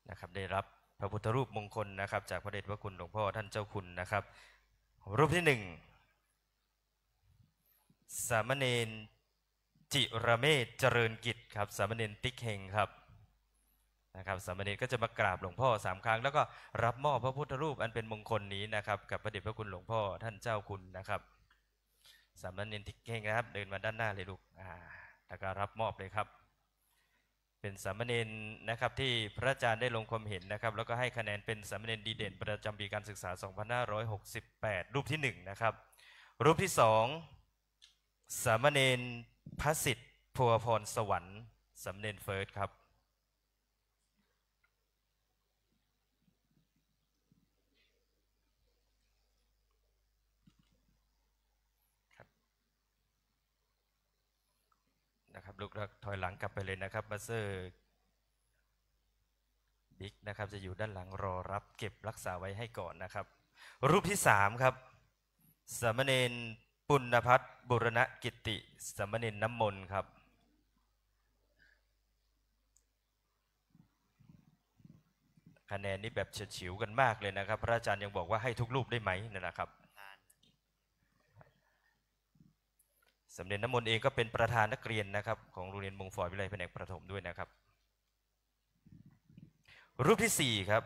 นะครับได้รับพระพุทธรูปมงคลนะครับจากพระเดชพระคุณหลวงพ่อท่านเจ้าคุณนะครับรูปที่1สามเณรจิระเมศเจริญกิจครับสามเณรติ๊กเฮงครับนะครับสามเณรก็จะมากราบหลวงพ่อ3 ครั้งแล้วก็รับมอบพระพุทธรูปอันเป็นมงคลนี้นะครับกับพระเดชพระคุณหลวงพ่อท่านเจ้าคุณนะครับสามเณรติ๊กเฮงนะครับเดินมาด้านหน้าเลยลูกแล้วก็รับมอบเลยครับเป็นสามเณรนะครับที่พระอาจารย์ได้ลงความเห็นนะครับแล้วก็ให้คะแนนเป็นสามเณรดีเด่นประจำปีการศึกษา2568รูปที่1นะครับรูปที่2สามเณรพระสิทธิ์พัวพรสวรรค์สามเณรเฟิร์สครับนะครับลูกถอยหลังกลับไปเลยนะครับมาสเตอร์บิ๊กนะครับจะอยู่ด้านหลังรอรับเก็บรักษาไว้ให้ก่อนนะครับรูปที่3ครับสามเณรปุณณพัฒน์บุรณกิติสามเณรน้ำมนต์ครับคะแนนนี้แบบเฉียดฉิวกันมากเลยนะครับพระอาจารย์ยังบอกว่าให้ทุกรูปได้ไหมนั่นนะครับ สามเณรน้ำมนต์เองก็เป็นประธานนักเรียนนะครับของโรงเรียนมงฟอยวิไลแผนกประถมด้วยนะครับรูปที่4ครับ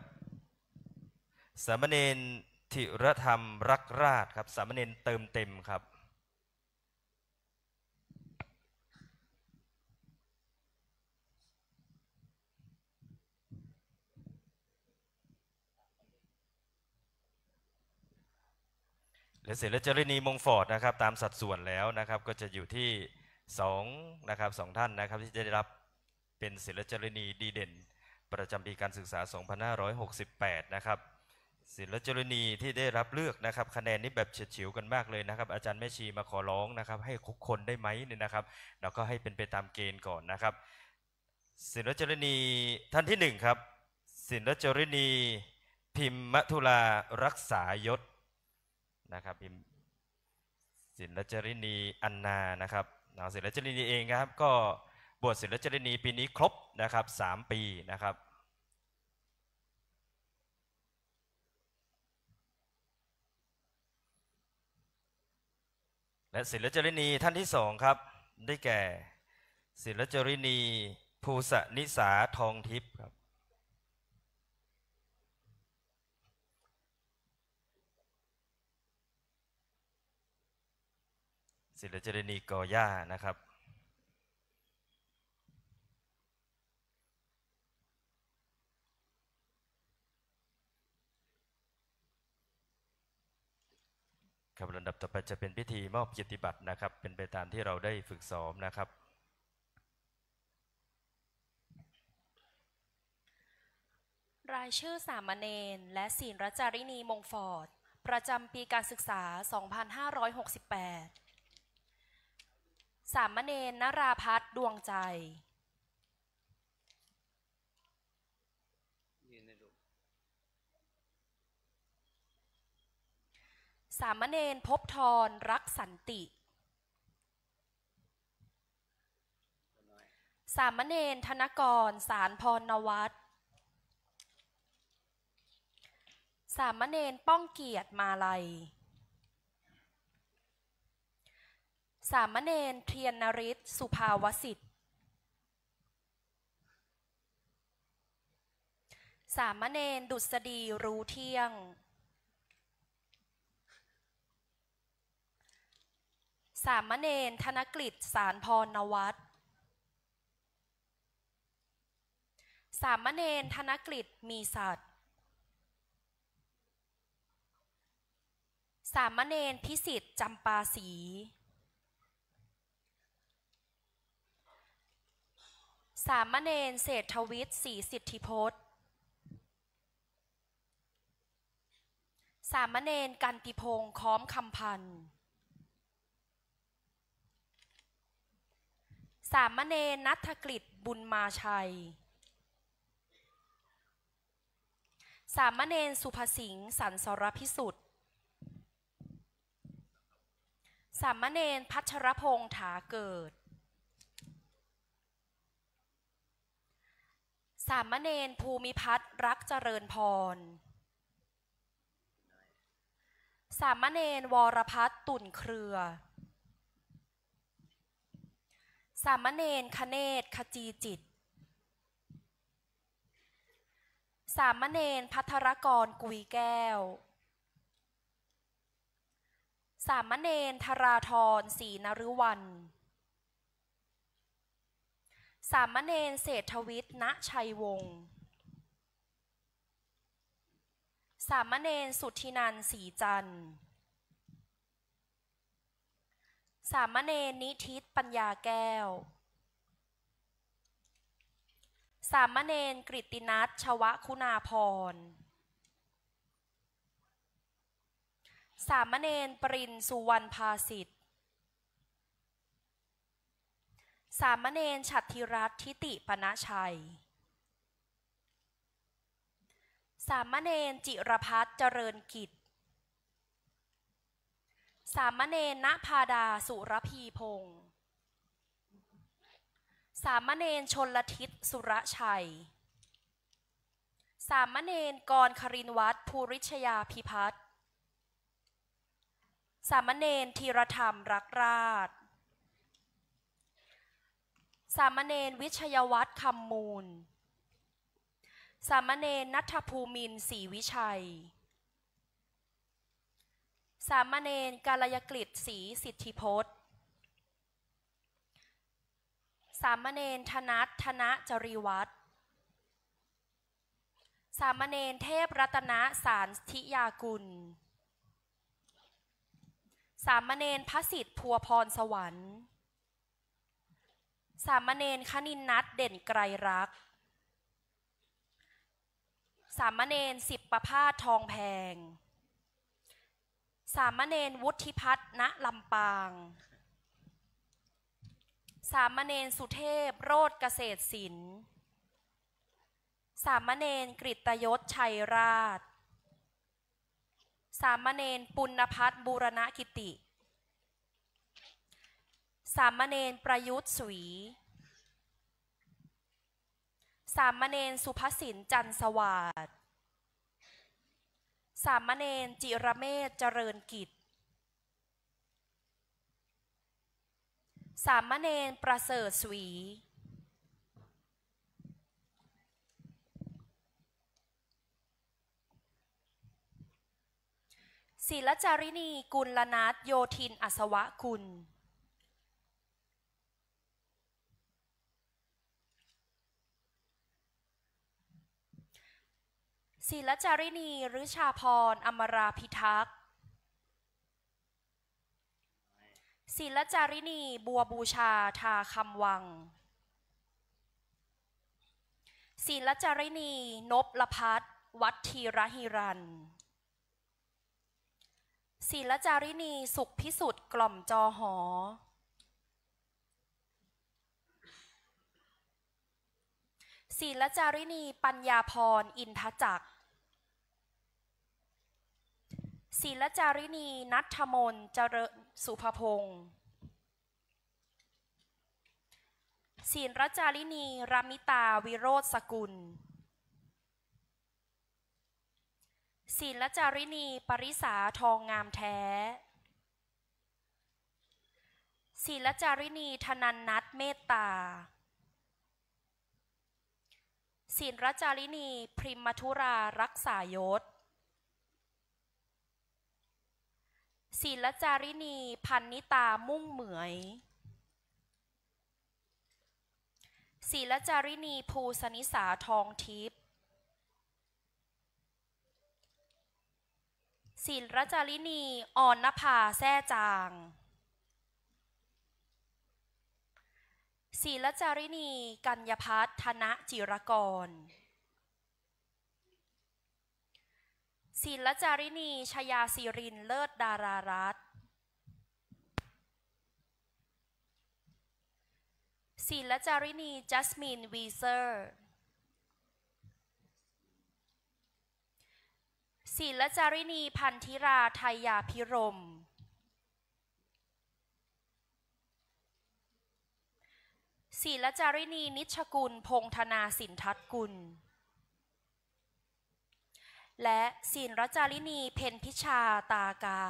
สามเณรธิรธรรมรักราชครับสามเณรเติมเต็มครับและศิลจรินีมงฟอร์ดนะครับตามสัดส่วนแล้วนะครับก็จะอยู่ที่2นะครับ2ท่านนะครับที่จะได้รับเป็นศิลจรินีดีเด่นประจำปีการศึกษา 2568 นะครับศิลจรินีที่ได้รับเลือกนะครับคะแนนนี้แบบเฉียดฉิวกันมากเลยนะครับอาจารย์แม่ชีมาขอร้องนะครับให้คุกคนได้ไหมเนี่ยนะครับแล้วก็ให้เป็นไปตามเกณฑ์ก่อนนะครับศิลจรินีท่านที่1ครับศิลจรินีพิมมัทุลารักษายศนะครับพิมศิลจรินีอันนานะครับศิลจรินีเองครับก็บวชศิลจรินีปีนี้ครบนะครับ3 ปีนะครับและศิลจรินีท่านที่2ครับได้แก่ศิลจรินีภูสนิสาทองทิพย์ครับศิลจรินีกอย่านะครับครับลำดับต่อไปจะเป็นพิธีมอบเกียรติบัตรนะครับเป็นไปตามที่เราได้ฝึกซ้อมนะครับรายชื่อสามเณรและศีลจารินีมงฟอร์ดประจำปีการศึกษา 2568 สามเณรนราพัฒน์ดวงใจสามเณรภพธรรักสันติสามเณรธนกรสารพรนวัตรสามเณรป้องเกียรติมาลัยสามเณรเทียนนฤทธิ์สุภาวสิทธิ์สามเณรดุษฎีรู้เที่ยงสามเณรธนกฤษสารพรนวัตรสามเณรธนกฤษมีสัตว์สามเณรพิสิทธิ์จำปาศรีสามเณรเศรษฐวิทย์ศรีสิทธิพจน์สามเณรกันติพงษ์ค้อมคำพันธ์สามเณรณัฐกฤษบุญมาชัยสามเณรสุภสิงห์สันสรพิสุทธิ์สามเณรพัชรพงษ์ถาเกิดสามเณรภูมิพัฒน์รักเจริญพรสามเณรวรพัฒน์ตุ่นเครือสามเณรคเนศขจีจิตสามเณรภัทรกรกุยแก้วสามเณรธราธรศรีนฤวรรณสามเณรเศรษฐวิทย์ณชัยวงศ์สามเณรสุทธินันท์ศรีจันทร์สามเณรนิทิตปัญญาแก้วสามเณรกฤตินัทชวคุณาพรสามเณรปรินสุวรรณภาสิทธิ์สามเณรฉัตรธิรัตน์ทิติปณชัยสามเณรจิรพัฒน์เจริญกิจสามเณรณภาดาสุรพีพงศ์สามเณรชนลทิศสุรชัยสามเณรกรครินทร์วัฒน์ภูริชยาพิพัฒน์สามเณรธีรธรรมรักราช สามเณรวิชยวัฒน์คำมูลสามเณรณัฐภูมินทร์ศรีวิชัยสามเณรกาลยกฤตศรีสิทธิพจน์สามเณรธนัทธนจริวัฒน์สามเณรเทพรัตนสารธิยากุลสามเณรพระสิทธิ์พัวพรสวรรค์สามเณรคณินนัทเด่นไกรรักสามเณรสิบประพาสทองแพงสามเณรวุฒิพัฒน์ณลำปางสามเณรสุเทพโรจน์เกษตรศิลป์สามเณรกฤตยศชัยราชสามเณรปุณพัฒน์บูรณกิติสามเณรประยุทธ์ศรีสามเณรสุภสินจันทร์สวัสดิ์สามเณรจิรเมธเจริญกิจสามเณรประเสริฐศรีศิลจารินีกุลนัทโยธินอัศวะกุลศิลจารินีฤชาพรอมราพิทักษ์ศิลจารินีบัวบูชาทาคำวังศิลจารินีนพลพัฒน์วัดธีรหิรันศิลจารินีสุขพิสุทธิ์กล่อมจอหอศิลจารินีปัญญาพรอินทจักรศิลจารินีณัฐมนเจริญสุภพงศ์ศิลจารินีรามิตาวิโรจน์สกุลศิลจารินีปริษาทองงามแท้ศิลจารินีธนันนัทเมตตาศิลจารินีพริมมธุรารักษายศศิลจารินีพันนิตามุ่งเหมยศิลจารินีภูสนิสาทองทิพย์ศิลจารินีอ่อนนภาแซ่จางศิลจารินีกัญญพัฒน์ธนจิรกรศิลจารินีชยาศิรินเลิศดารารัตน์ศิลจารินีจัสมินวีเซอร์ศิลจารินีพันธิราไทยาภิรมย์ศิลจารินีนิชกุลพงธนาสินทัศกุลและศิลจารินีเพ็ญพิชาตากา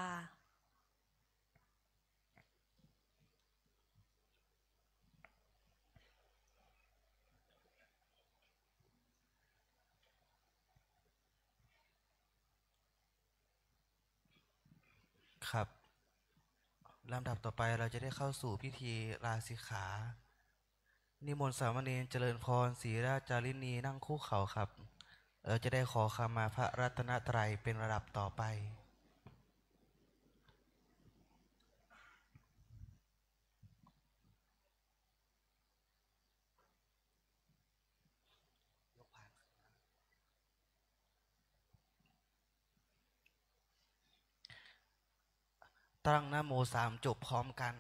ครับลำดับต่อไปเราจะได้เข้าสู่พิธีลาสิกขานิมนต์สามเณรเจริญพรศรีราชจารินีนั่งคู่เขาครับเราจะได้ขอขมาพระรัตนตรัยเป็นระดับต่อไปตั้งนะโมสามจบพร้อมกัน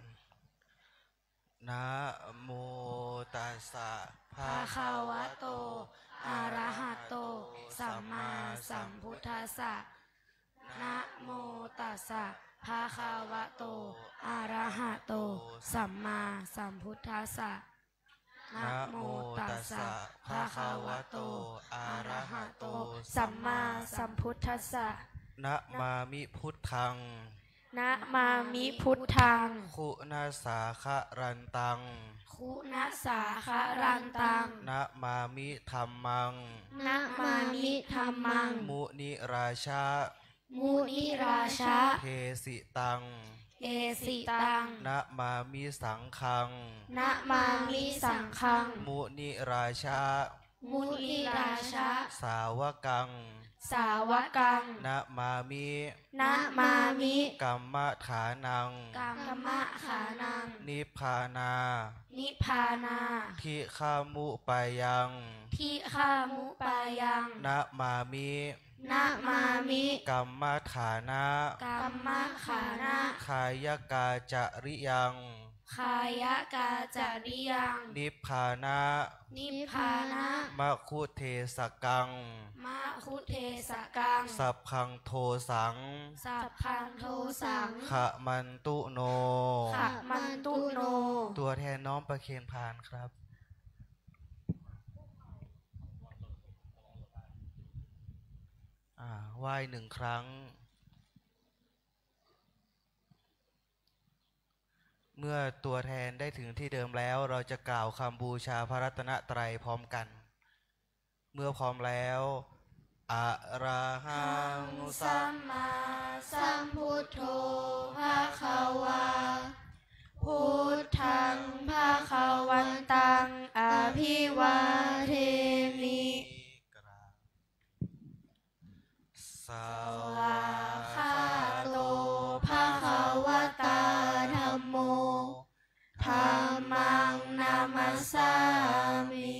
นะโมตัสสะภะคะวะโตอะระหะโตสัมมาสัมพุทธัสสะนะโมตัสสะภะคะวะโตอะระหะโตสัมมาสัมพุทธัสสะนะโมตัสสะภะคะวะโตอะระหะโตสัมมาสัมพุทธัสสะนะมามิพุทธัง นะมามิพุทธัง คุณาสาคะรันตัง คุณสาคะรันตัง นะมามิธัมมัง นะมามิธัมมัง มุนิราชา มุนิราชะ เทสิตัง เอสิตัง นะมามิสังคัง นะมามิสังฆัง มุนิราชา มุนิราชะ สาวกัง สาวกัง นะมามิ นะมามิ กัมมะฐานัง กัมมะขานัง นิพพานา นิพพานา ทิฆามุปายัง ทิฆามุปายัง นะมามิ นะมามิ กัมมะฐานะ กัมมะขานะ คายกาจริยัง คายกาจาริยัง นิพพานะ นิพพานะ มะคุเทสกัง มะคุเทสกัง สัพพังโทสัง สัพพังโทสัง ขะมันตุโน ขะมันตุโน ตัวแทนน้อมประเคนพานครับไหว้หนึ่งครั้ง เมื่อตัวแทนได้ถึงที่เดิมแล้วเราจะกล่าวคำบูชาพระรัตนตรัยพร้อมกัน เมื่อพร้อมแล้วอะระหังสั สั ม มมาสัมพุทโธภะคะวาพุทธังภะคะวันตังอภิวาเทมิ สา สวาคาโตภะคะวะตาธัมโมธัมมังนามัสสามิ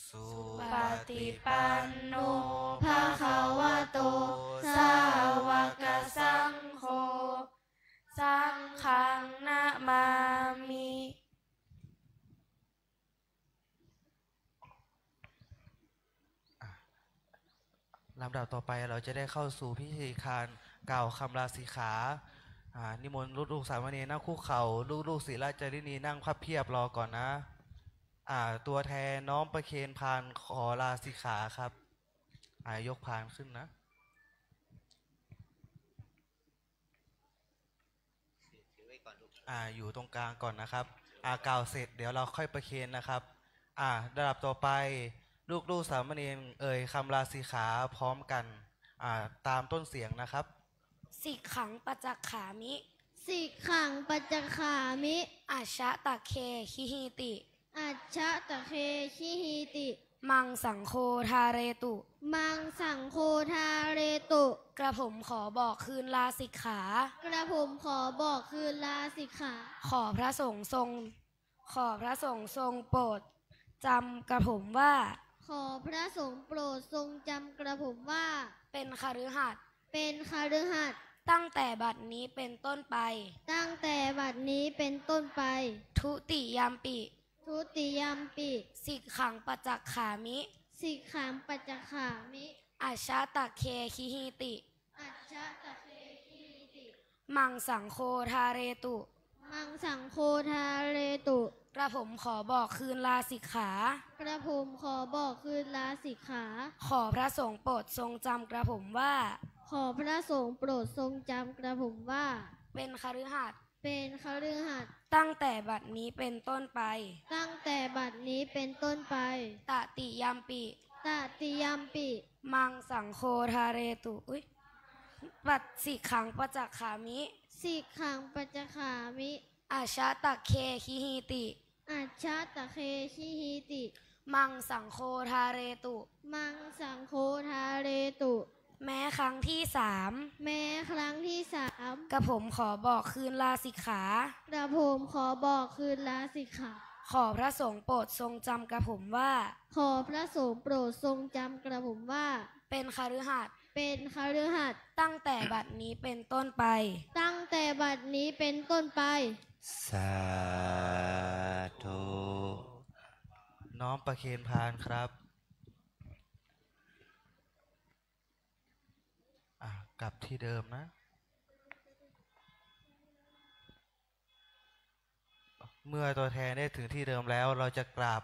สุ ปฏิปันโนภะคะวะโตสาวกสังโฆสังฆังนะมามิ ลำดับต่อไปเราจะได้เข้าสู่พิธีการกล่าวคำลาสิกขานิมนต์ลูกๆสามเณรนั่งคุกเข่าลูกๆศิลาจารินีนั่งพับเพียบรอก่อนนะตัวแทนน้อมประเคนพานขอลาสิกขาครับยกพานขึ้นนะอยู่ตรงกลางก่อนนะครับกล่าวเสร็จเดี๋ยวเราค่อยประเคนนะครับระดับต่อไปลูกๆสามเณรเอ่ยคำลาสิกขาพร้อมกันตามต้นเสียงนะครับ สิกขังปัจจขามิ สิกขังปัจจขามิ อาชะตะเคหิหิติ อัจฉตะเคชิหิติ มังสังโฆทาเรตุ มังสังโฆทาเรตุ กระผมขอบอกคืนลาสิกขา กระผมขอบอกคืนลาสิกขา ขอพระสงฆ์ทรงโปรดจำกระผมว่า ขอพระสงฆ์โปรดทรงจำกระผมว่า เป็นคฤหัสถ์ เป็นคฤหัสถ์ ตั้งแต่บัดนี้เป็นต้นไป ตั้งแต่บัดนี้เป็นต้นไป ทุติยามปิ ทุติยมปิ สิกขังปัจจขามิ สิกขังปัจจขามิ อาชะตะเคหิหิติ อัจฉตะเคชิหิติ มังสังโฆทาเรตุ มังสังโฆทาเรตุ กระผมขอบอกคืนลาสิกขา กระผมขอบอกคืนลาสิกขา ขอพระสงฆ์โปรดทรงจำกระผมว่า ขอพระสงฆ์โปรดทรงจำกระผมว่า เป็นคฤหัสถ์ เป็นคฤหัสถ์ ตั้งแต่บัดนี้เป็นต้นไป ตั้งแต่บัดนี้เป็นต้นไป ตติยามปิ ตติยมปิ มังสังโฆทาเรตุปัจสิกขังปัจจขามิ สิกขังปัจจขามิ อาชะตะเคหิหิติ อัจฉตะเคชิหิติ มังสังโฆทาเรตุ มังสังโฆทาเรตุ แม้ครั้งที่สาม แม้ครั้งที่สาม กระผมขอบอกคืนลาสิกขา กระผมขอบอกคืนลาสิกขา ขอพระสงฆ์โปรดทรงจำกระผมว่า ขอพระสงฆ์โปรดทรงจำกระผมว่า เป็นคฤหัสถ์ เป็นคฤหัสถ์ ตั้งแต่บัดนี้เป็นต้นไป ตั้งแต่บัดนี้เป็นต้นไป สาธุ น้อมประเคนพานครับกลับที่เดิมนะ เมื่อตัวแทนได้ถึงที่เดิมแล้วเราจะกราบ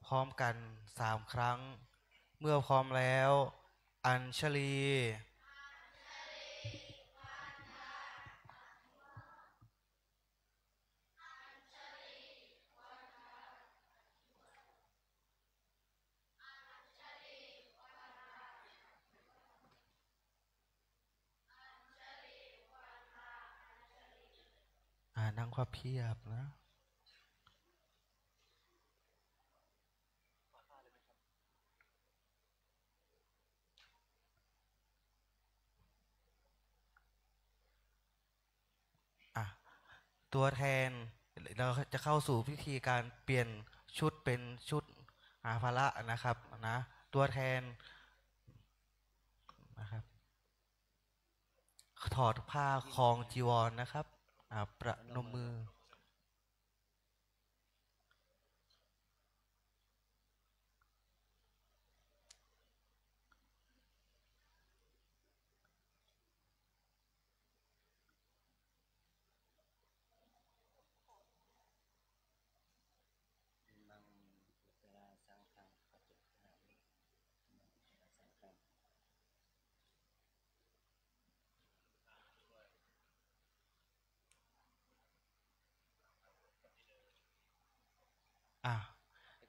พร้อมกัน3 ครั้ง เมื่อพร้อมแล้ว อัญชลี นั่งพับเพียบนะตัวแทนเราจะเข้าสู่พิธีการเปลี่ยนชุดเป็นชุดภาระนะครับนะตัวแทนนะครับถอดผ้าคล้องจีวรนะครับประนมมือ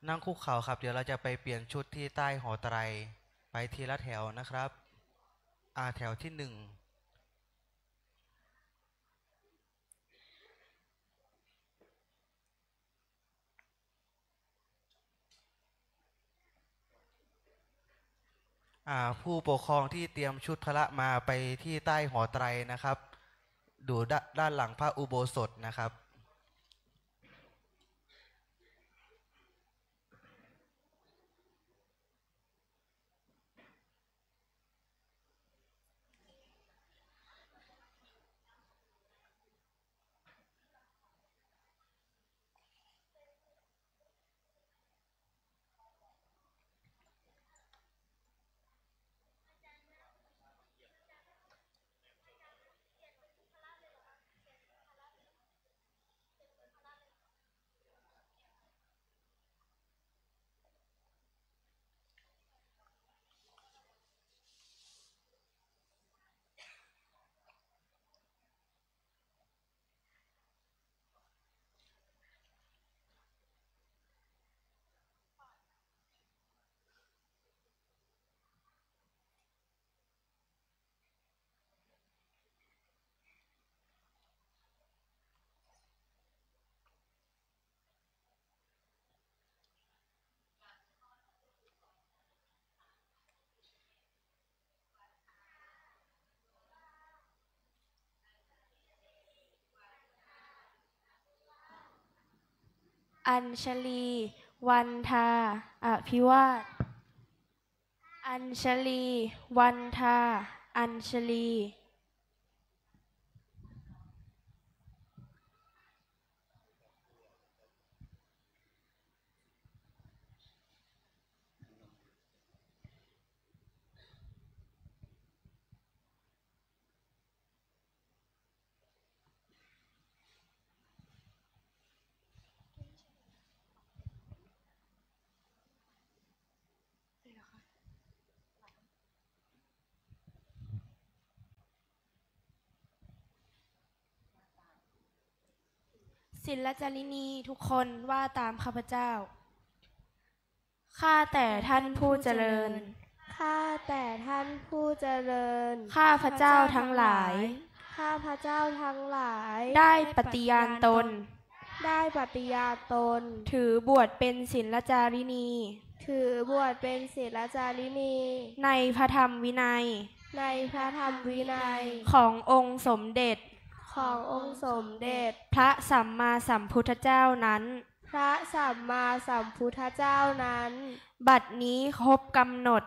นั่งคุกเข่าครับเดี๋ยวเราจะไปเปลี่ยนชุดที่ใต้หอไตรไปทีละแถวนะครับแถวที่1ผู้ปกครองที่เตรียมชุดพระมาไปที่ใต้หอไตรนะครับดูด้านหลังพระอุโบสถนะครับอัญชลี วันทา อภิวาทอัญชลี วันทา อัญชลีศิลจารินีทุกคนว่าตามข้าพเจ้าข้าแต่ท่านผู้เจริญข้าแต่ท่านผู้เจริญข้าพเจ้าทั้งหลายข้าพเจ้าทั้งหลายได้ปฏิญาณตนถือบวชเป็นศิลจารินีในพระธรรมวินัยขององค์สมเด็จพระสัมมาสัมพุทธเจ้านั้นบัดนี้ครบกำหนด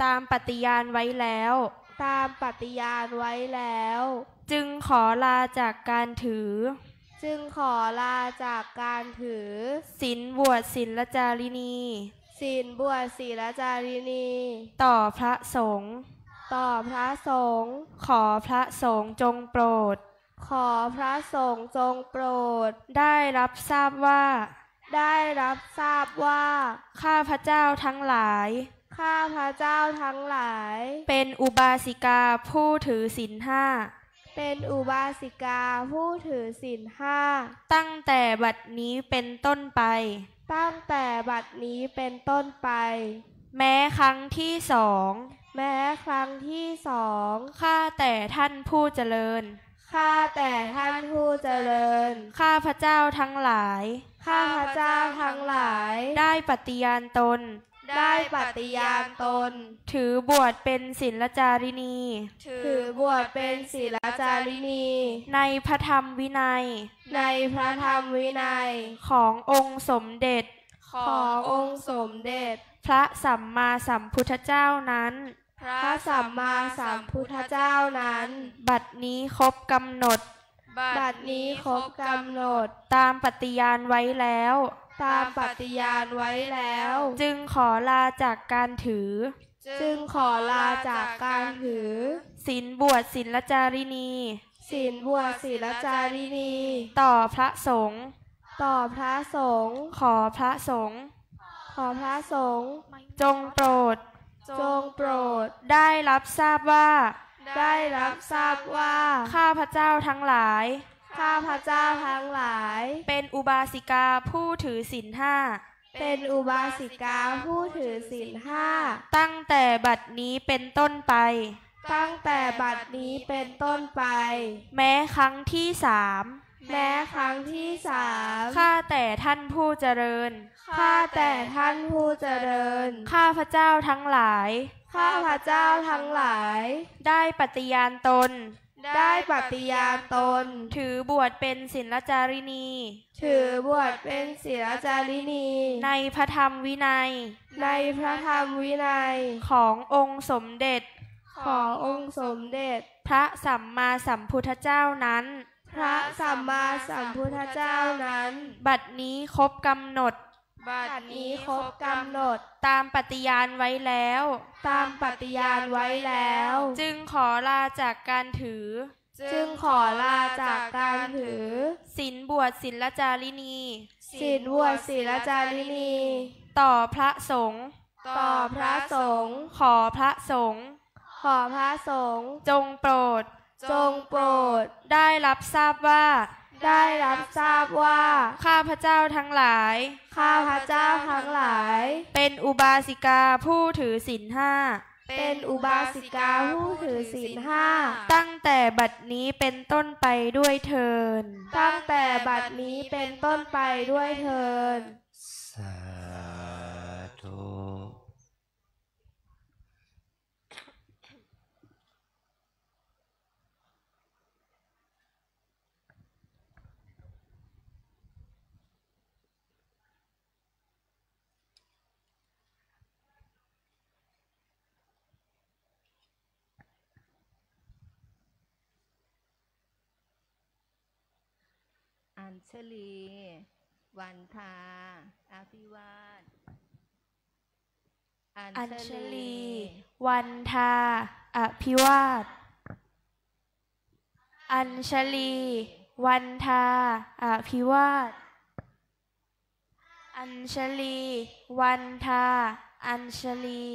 ตามปฏิญาณไว้แล้วจึงขอลาจากการถือศีลบวชศิลจารินีต่อพระสงฆ์ขอพระสงฆ์จงโปรดได้รับทราบว่าข้าพเจ้าทั้งหลายเป็นอุบาสิกาผู้ถือศีลห้าตั้งแต่บัดนี้เป็นต้นไปแม้ครั้งที่สองข้าแต่ท่านผู้เจริญ ข้าแต่ท่านผู้เจริญข้าพระเจ้าทั้งหลายข้าพระเจ้าทั้งหลายได้ปฏิญาณตนได้ปฏิญาณตนถือบวชเป็นศีลจารินีถือบวชเป็นศีลจารินีในพระธรรมวินัยในพระธรรมวินัยขององค์สมเด็จขององค์สมเด็จพระสัมมาสัมพุทธเจ้านั้นพระสัมมาสัมพุทธเจ้านั้นบัดนี้ครบกำหนดบัดนี้ครบกำหนดตามปฏิญาณไว้แล้วตามปฏิญาณไว้แล้วจึงขอลาจากการถือจึงขอลาจากการถือศีลบวชศีลจารินีศีลบวชศีลจารินีต่อพระสงฆ์ต่อพระสงฆ์ขอพระสงฆ์ขอพระสงฆ์จงโปรดจงโปรดได้รับทราบว่าได้รับทราบว่าข้าพเจ้าทั้งหลายข้าพเจ้าทั้งหลายเป็นอุบาสิกาผู้ถือศีลห้าเป็นอุบาสิกาผู้ถือศีลห้าตั้งแต่บัดนี้เป็นต้นไปตั้งแต่บัดนี้เป็นต้นไปแม้ครั้งที่สามแม้ครั้งที่สามข้าแต่ท่านผู้เจริญข้าแต่ท่านผู้เจริญข้าพเจ้าทั้งหลายข้าพเจ้าทั้งหลายได้ปฏิญาณตนได้ปฏิญาณตนถือบวชเป็นศีลจารินีถือบวชเป็นศีลจารินีในพระธรรมวินัยในพระธรรมวินัยขององค์สมเด็จขององค์สมเด็จพระสัมมาสัมพุทธเจ้านั้นพระสัมมาสัมพุทธเจ้านั้นบัดนี้ครบกำหนดบัดนี้ครบกำหนดตามปฏิญาณไว้แล้วตามปฏิญาณไว้แล้วจึงขอลาจากการถือจึงขอลาจากการถือศีลบวชศีลจารินีศีลบวชศีลจารินีต่อพระสงฆ์ต่อพระสงฆ์ขอพระสงฆ์ขอพระสงฆ์จงโปรดจงโปรดได้รับทราบว่าได้รับทราบว่าข้าพเจ้าทั้งหลายข้าพเจ้าทั้งหลายเป็นอุบาสิกาผู้ถือศีลห้าเป็นอุบาสิกาผู้ถือศีลห้าตั้งแต่บัดนี้เป็นต้นไปด้วยเถิดตั้งแต่บัดนี้เป็นต้นไปด้วยเถิดสาธุ อัญชลีวันทาอภิวาทอัญชลีวันทาอภิวาทอัญชลีวันทาอภิวาทอัญชลีวันทาอัญชลี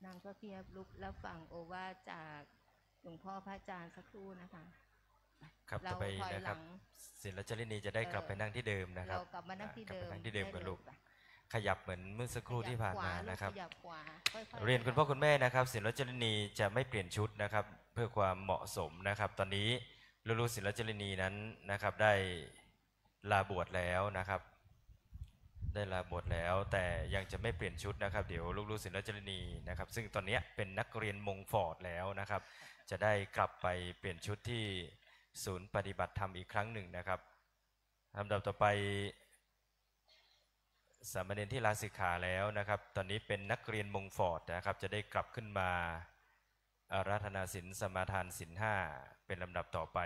นางก็เพียบลุกแล้วฟังโอวาทจากหลวงพ่อพระอาจารย์สักครู่นะคะครับต่อไปนะครับศิลจารินีจะได้กลับไปนั่งที่เดิมนะครับเรากลับมานั่งที่เดิมนั่งที่เดิมกับลูกขยับเหมือนเมื่อสักครู่ที่ผ่านมานะครับเรียนคุณพ่อคุณแม่นะครับศิลจารินีจะไม่เปลี่ยนชุดนะครับเพื่อความเหมาะสมนะครับตอนนี้ลูกศิลจารินีนั้นนะครับได้ลาบวชแล้วนะครับได้ลาบวชแล้วแต่ยังจะไม่เปลี่ยนชุดนะครับเดี๋ยวลูกๆศิลจารินีนะครับซึ่งตอนนี้เป็นนักเรียนมงฟอร์ดแล้วนะครับจะได้กลับไปเปลี่ยนชุดที่ศูนย์ปฏิบัติธรรมอีกครั้งหนึ่งนะครับลำดับต่อไปสามเณรที่ลาสิกขาแล้วนะครับตอนนี้เป็นนักเรียนมงฟอร์ดนะครับจะได้กลับขึ้นมาอาราธนาศีลสมาทานศีลห้าเป็นลำดับต่อไป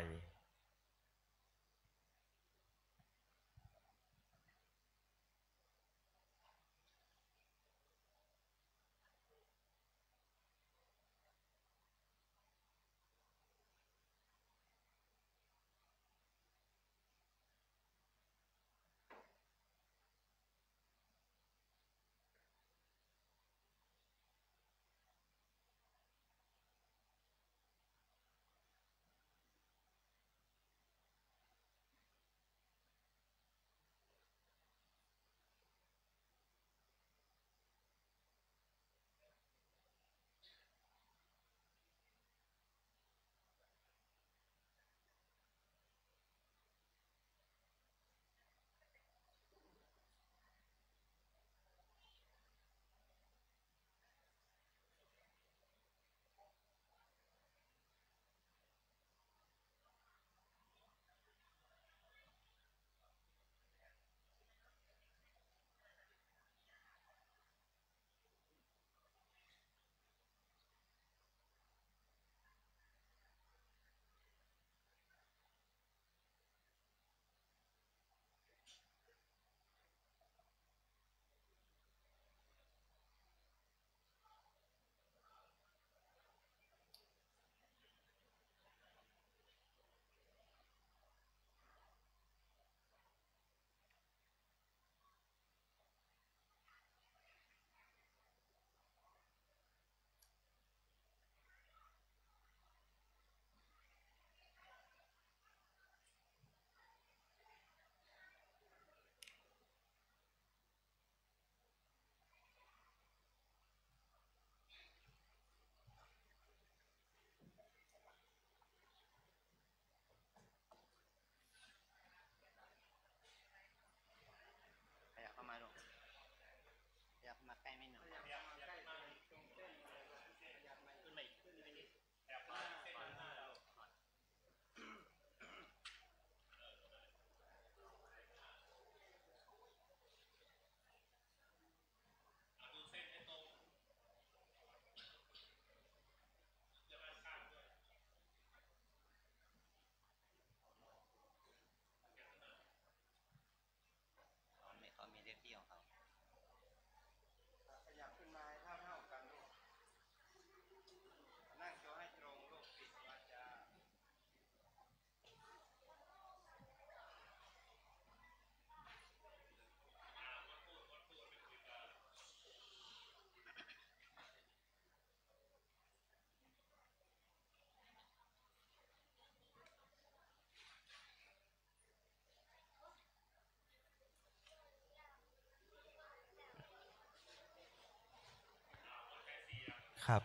ครับ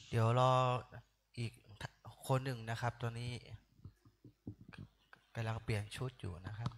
เดี๋ยวรออีกคนหนึ่งนะครับ ตอนนี้กำลังเปลี่ยนชุดอยู่นะครับ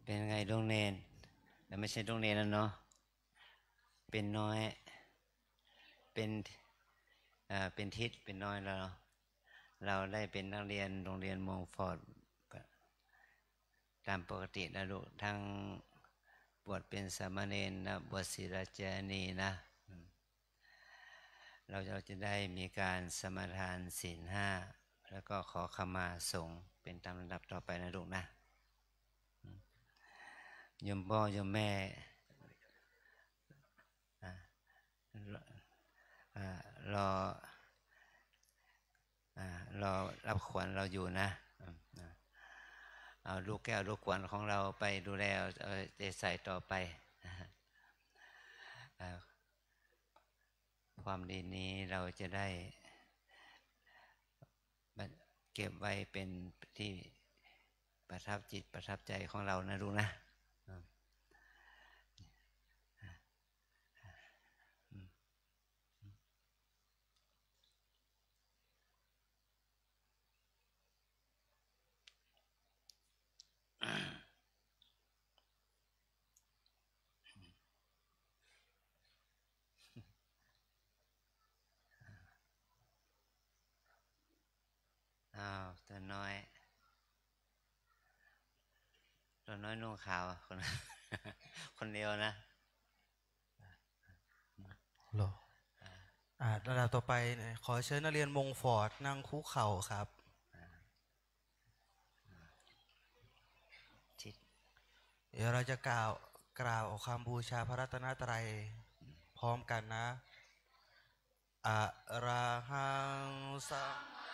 เป็นไงดวงเนนแต่ไม่ใช่ดวงเนนแล้วเนาะเป็นน้อยเป็นทิศเป็นน้อยแล้วเราได้เป็นนักเรียนโรงเรียนมงฟอร์ดตามปกตินะลูกทั้งบวชเป็นสามเณรนะบวชศิลจานีนะเราจะได้มีการสมาทานศีล 5แล้วก็ขอขมาสงฆ์เป็นตามลำดับต่อไปนะลูกนะโยมพ่อโยมแม่รอรับขวัญเราอยู่นะเอาลูกแก้วลูกขวัญของเราไปดูแลเอาใจใส่ต่อไปความดีนี้เราจะได้เก็บไว้เป็นที่ประทับจิตประทับใจของเรานะลูกนะตัวน้อยนุ่งขาวคนเดียวนะหรอระดับต่อไปขอเชิญนักเรียนมงฟอร์ดนั่งคุกเข่าครับเดี๋ยวเราจะกล่าวคำบูชาพระรัตนตรัยพร้อมกันนะอะระหังสัมมา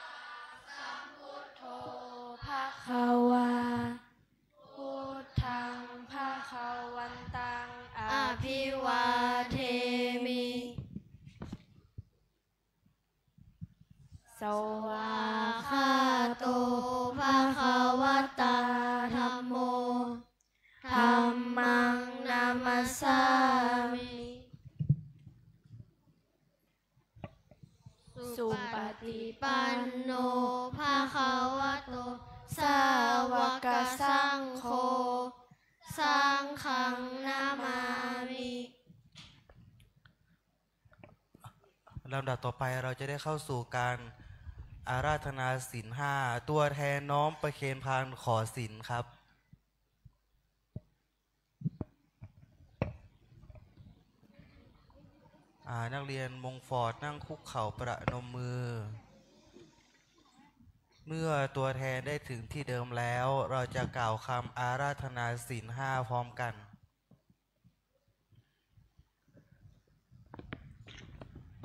สัมพุทโธภะคะวาพุทธังภะคะวันตังอภิวาเทมิสวาคาโตภะคะวะตาธัมโมธัมมังนามัสสามิสุปฏิปันโนภะคะวะโตสาวกสังโฆสังฆังนามามิลำดับต่อไปเราจะได้เข้าสู่การอาราธนาศีล 5ตัวแทนน้อมประเคนพานขอศีลครับ นักเรียนมงฟอร์ดนั่งคุกเข่าประนมมือเมื่อตัวแทนได้ถึงที่เดิมแล้วเราจะกล่าวคำอาราธนาศีล 5พร้อมกัน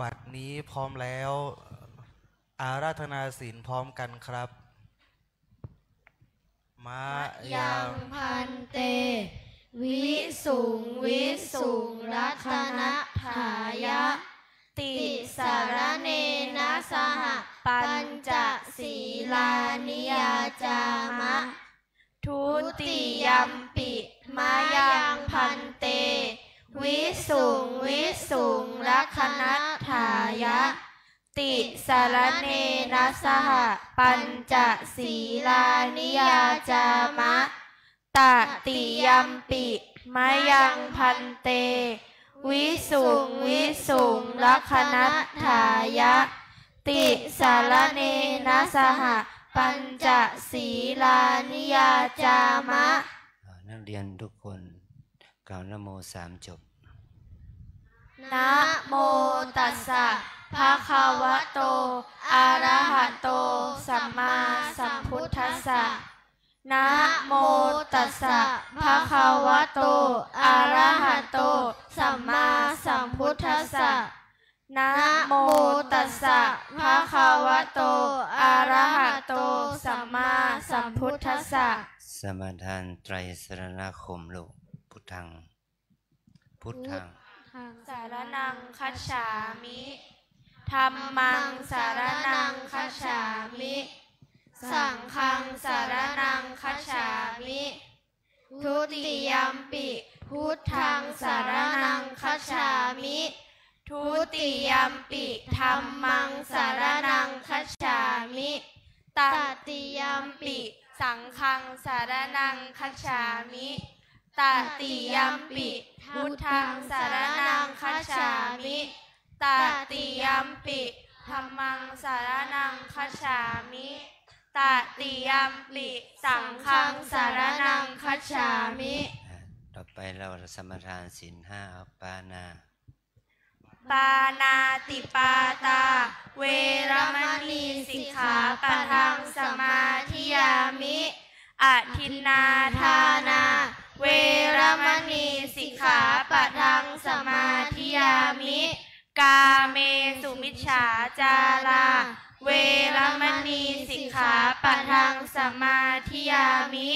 บัดนี้พร้อมแล้วอาราธนาศีลพร้อมกันครับมะยังพันเตวิสุงวิสุงรัตนะถายะติสารเนนะสหปัญจศีลานิยาจามะทุติยัมปิมายังพันเตวิสุงวิสุงรัตนะถายะติสารเนนะสหปัญจศีลานิยาจามะตติยัมปิมายังพันเตวิสุงวิสุงรัตนะถายะติสารเนนะสหปัญจศีลานิยาจามะนักเรียนทุกคนกล่าวนะโม3จบนะโมตัสสะภะคะวะโตอะระหะโตสัมมาสัมพุทธัสสะนะโมตัสสะภะคะวะโตอะระหะโตสัมมาสัมพุทธัสสะนะโมตัสสะภะคะวะโตอะระหะโตสัมมาสัมพุทธัสสะสมาทานไตรสรณคมลูกพุทธังพุทธังสารนังคัจฉามิธัมมังสารนังคัจฉามิสังฆังสารนังคัจฉามิทุติยัมปิพุทธังสารนังคัจฉามิทุติยัมปิธัมมังสารนังคัจฉามิตติยัมปิสังฆังสารนังคัจฉามิตติยัมปิพุทธังสารนังคัจฉามิตติยัมปิธัมมังสารนังคัจฉามิตติยัมปิสังฆังสารนังคัจฉามิต่อไปเราสมาทานศีล 5ปานาปานาติปาตาเวรมณีสิกขาปะทังสมาธิยามิอทินนาทานาเวรมณีสิกขาปะทังสมาธิยามิกาเมสุมิจฉาจาราเวรมณีสิกขาปะทังสมาธิยามิ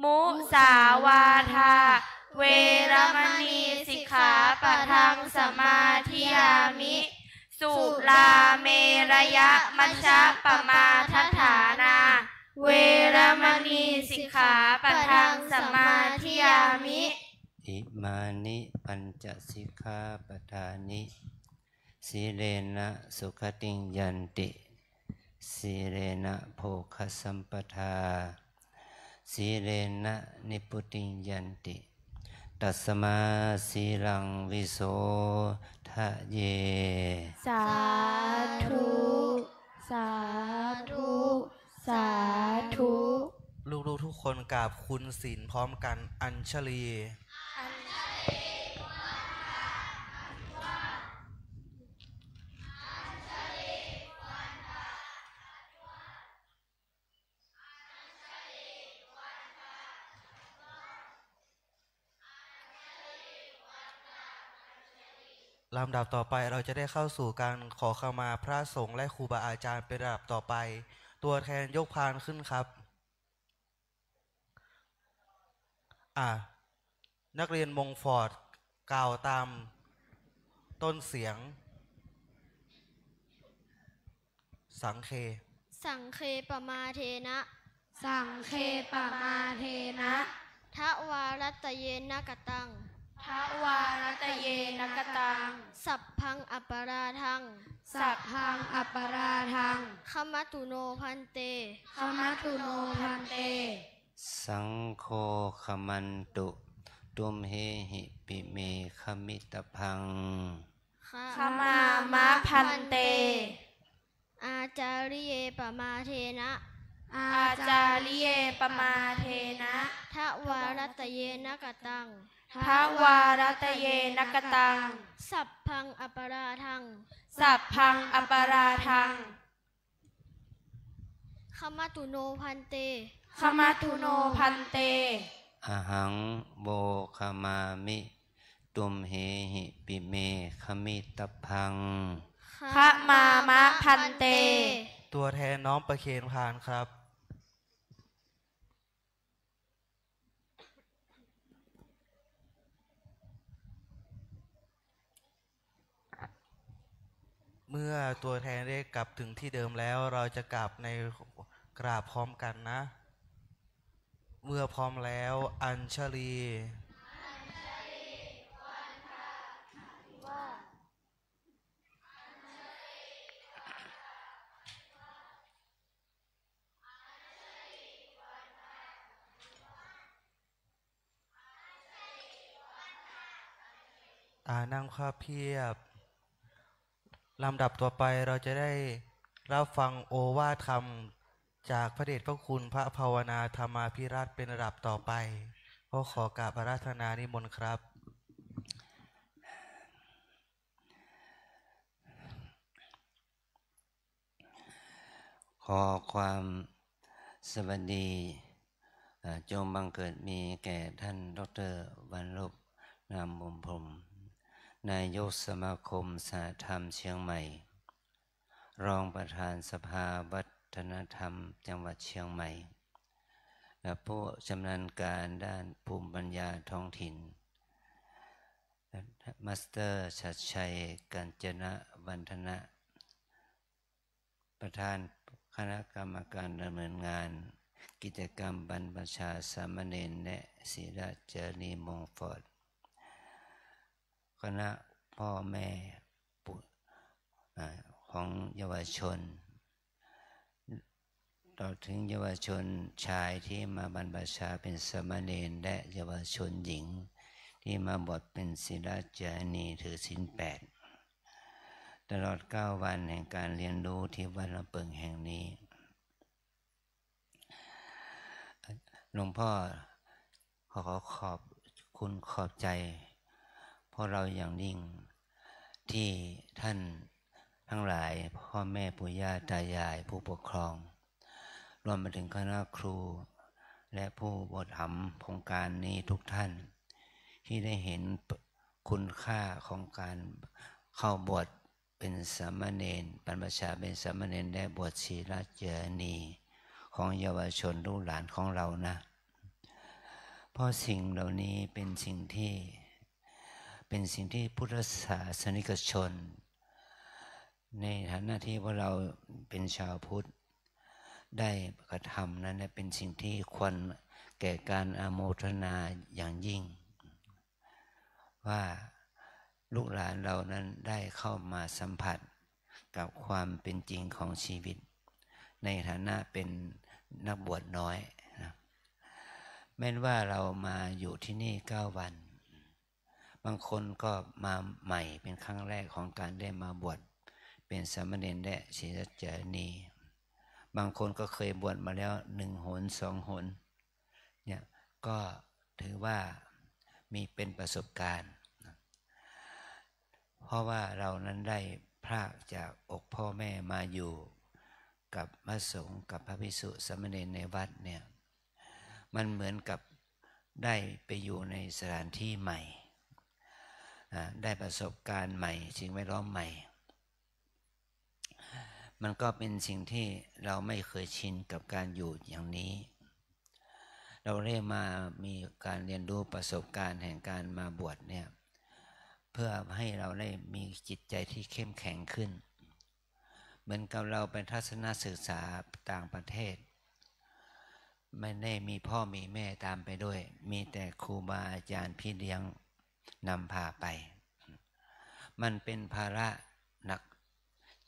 มุสาวาทาเวรมณีสิกขาปะทังสมาธิยามิสุราเมรยะมัชฌะปมาทัฏฐานาเวรมณีสิกขาปะทังสมาธิยามิอิมานิปัญจสิกขาปทานิสีเลนะสุขติงยันติสีเลนะโภคสัมปทาสีเลนะนิพุติงยันติตัสมาสีลังวิโสทะเยสาธุสาธุสาธุลูกๆทุกคนกราบคุณศีลพร้อมกันอัญชลีลำดับต่อไปเราจะได้เข้าสู่การขอขมาพระสงฆ์และครูบาอาจารย์เป็นลำดับต่อไปตัวแทนยกพานขึ้นครับนักเรียนมงฟอร์ดกล่าวตามต้นเสียงสังเคปมาเทนะสังเคปมาเทนะทวารัตเยนะกตังทวารัตเยนะกตังสัพพังอัปปราทังสัพพังอัปปราทังขมัตุโนพันเตขมัตุโนพันเตสังโฆขมันตุตุมเฮหิปิเมขมิตพังขมามะพันเตอาจาริเยปมาเทนะอาจาริเยปมาเทนะทวารัตเยนะกตังท ทวารัตเยนกตัง สัพพังอปราทัง สัพพังอปาราทัง ขมาตุโนพันเต ขมาตุโนพันเต อหังโบคามามิตุมเหหิปิเมขมิตพัง ขมามะพันเต ตัวแทนน้อมประเคนพานครับเมื่อตัวแทนได้กลับถึงที่เดิมแล้วเราจะกลับในกราบพร้อมกันนะ เมื่อพร้อมแล้วอัญชลีนั่งข้าเพียบลำดับต่อไปเราจะได้รับฟังโอวาทธรรมจากพระเดชพระคุณพระภาวนาธรรมาภิราชเป็นระดับต่อไปขอกราบอาราธนานิมนต์ครับ ขอความสวัสดีจงบังเกิดมีแก่ท่านดร.วรรณลบนามบุญพรหมนายกสมาคมสหธรรมเชียงใหม่รองประธานสภาวัฒนธรรมจังหวัดเชียงใหม่และผู้ชำนาญการด้านภูมิปัญญาท้องถิ่นมาสเตอร์ชัดชัยกัญจนะวันธนะประธานคณะกรรมการดำเนินงานกิจกรรมบรรพชาสามเณรและศิลจารีมงฟอร์ดคณะพ่อแม่ของเยาวชนต่อถึงเยาวชนชายที่มาบรรพชาเป็นสามเณรและเยาวชนหญิงที่มาบวชเป็นศิลจารีถือศีล 8ตลอด9 วันแห่งการเรียนรู้ที่วัดลำเปิงแห่งนี้หลวงพ่อขอขอบคุณขอบใจพวกเราอย่างยิ่งที่ท่านทั้งหลายพ่อแม่ปู่ย่าตายายผู้ปกครองรวมไปถึงคณะครูและผู้บริหารโครงการนี้ทุกท่านที่ได้เห็นคุณค่าของการเข้าบวชเป็นสามเณรบรรพชาเป็นสามเณรและบวชศิลจารีของเยาวชนลูกหลานของเรานะเพราะสิ่งเหล่านี้เป็นสิ่งที่พุทธศาสนิกชนในฐานะที่พวกเราเป็นชาวพุทธได้กระทำนั้นเป็นสิ่งที่ควรแก่การอนุโมทนาอย่างยิ่งว่าลูกหลานเรานั้นได้เข้ามาสัมผัสกับความเป็นจริงของชีวิตในฐานะเป็นนักบวชน้อยนะแม้ว่าเรามาอยู่ที่นี่9 วันบางคนก็มาใหม่เป็นครั้งแรกของการได้มาบวชเป็นสามเณรและศิลจารีบางคนก็เคยบวชมาแล้ว1 หน 2 หนเนี่ยก็ถือว่ามีเป็นประสบการณ์เพราะว่าเรานั้นได้พรากจากอกพ่อแม่มาอยู่กับพระสงฆ์กับพระภิกษุสามเณรในวัดเนี่ยมันเหมือนกับได้ไปอยู่ในสถานที่ใหม่ได้ประสบการณ์ใหม่สิ่งแวดล้อมใหม่มันก็เป็นสิ่งที่เราไม่เคยชินกับการอยู่อย่างนี้เราได้มามีการเรียนรู้ประสบการณ์แห่งการมาบวชเนี่ยเพื่อให้เราได้มีจิตใจที่เข้มแข็งขึ้นเหมือนกับเราไปทัศนศึกษาต่างประเทศไม่ได้มีพ่อมีแม่ตามไปด้วยมีแต่ครูบาอาจารย์พี่เลี้ยงนำพาไปมันเป็นภาระหนัก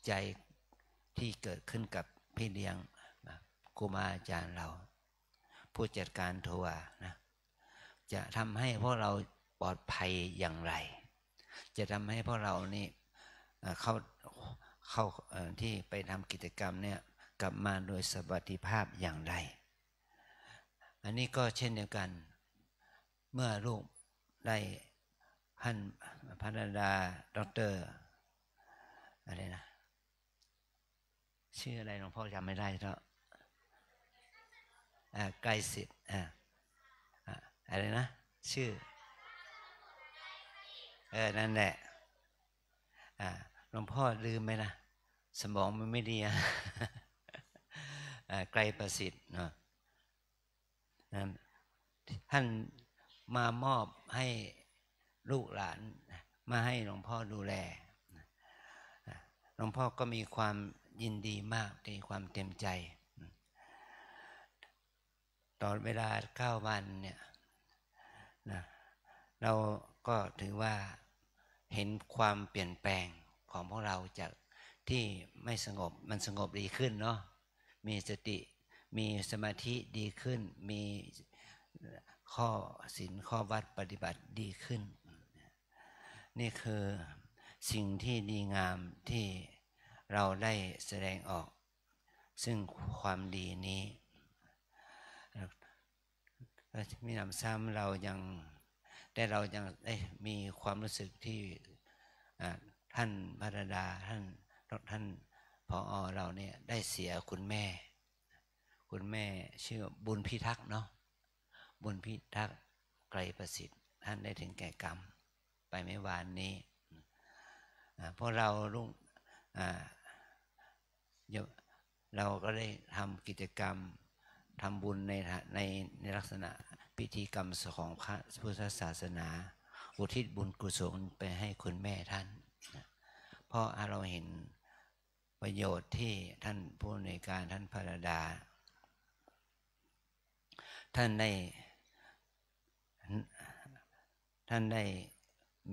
ใจที่เกิดขึ้นกับพี่เลี้ยงครูบาอาจารย์เราผู้จัดการทัวร์นะจะทำให้พวกเราปลอดภัยอย่างไรจะทำให้พวกเรานี่เข้าที่ไปทำกิจกรรมเนี่ยกลับมาโดยสวัสดิภาพอย่างไรอันนี้ก็เช่นเดียวกันเมื่อลูก ได้พันดาด็อกเตอร์อะไรนะชื่ออะไรหลวงพ่อจำไม่ได้แล้วไกรสิทธิ์อะไรนะชื่อนั่นแหละหลวงพ่อลืมไหมนะสมองมันไม่ดีไกรประสิทธิ์เนาะท่านมามอบให้ลูกหลานมาให้หลวงพ่อดูแลหลวงพ่อก็มีความยินดีมากมีความเต็มใจตอนเวลา9 วันเนี่ยนะเราก็ถือว่าเห็นความเปลี่ยนแปลงของพวกเราจากที่ไม่สงบมันสงบดีขึ้นเนาะมีสติมีสมาธิดีขึ้นมีข้อศีลข้อวัดปฏิบัติดีขึ้นนี่คือสิ่งที่ดีงามที่เราได้แสดงออกซึ่งความดีนี้มีหนำซ้ำเรายังได้มีความรู้สึกที่ท่านพระดาท่านผอ.เราเนี่ยได้เสียคุณแม่ชื่อบุญพิทักษ์เนาะบุญพิทักษ์ไกรประสิทธิ์ท่านได้ถึงแก่กรรมไปเมื่อวานนี้พวกเราเราก็ได้ทำกิจกรรมทำบุญในลักษณะพิธีกรรมของพระพุทธศาสนาอุทิศบุญกุศลไปให้คุณแม่ท่านเพราะเราเห็นประโยชน์ที่ท่านผู้อำนวยการท่านพระดาท่านได้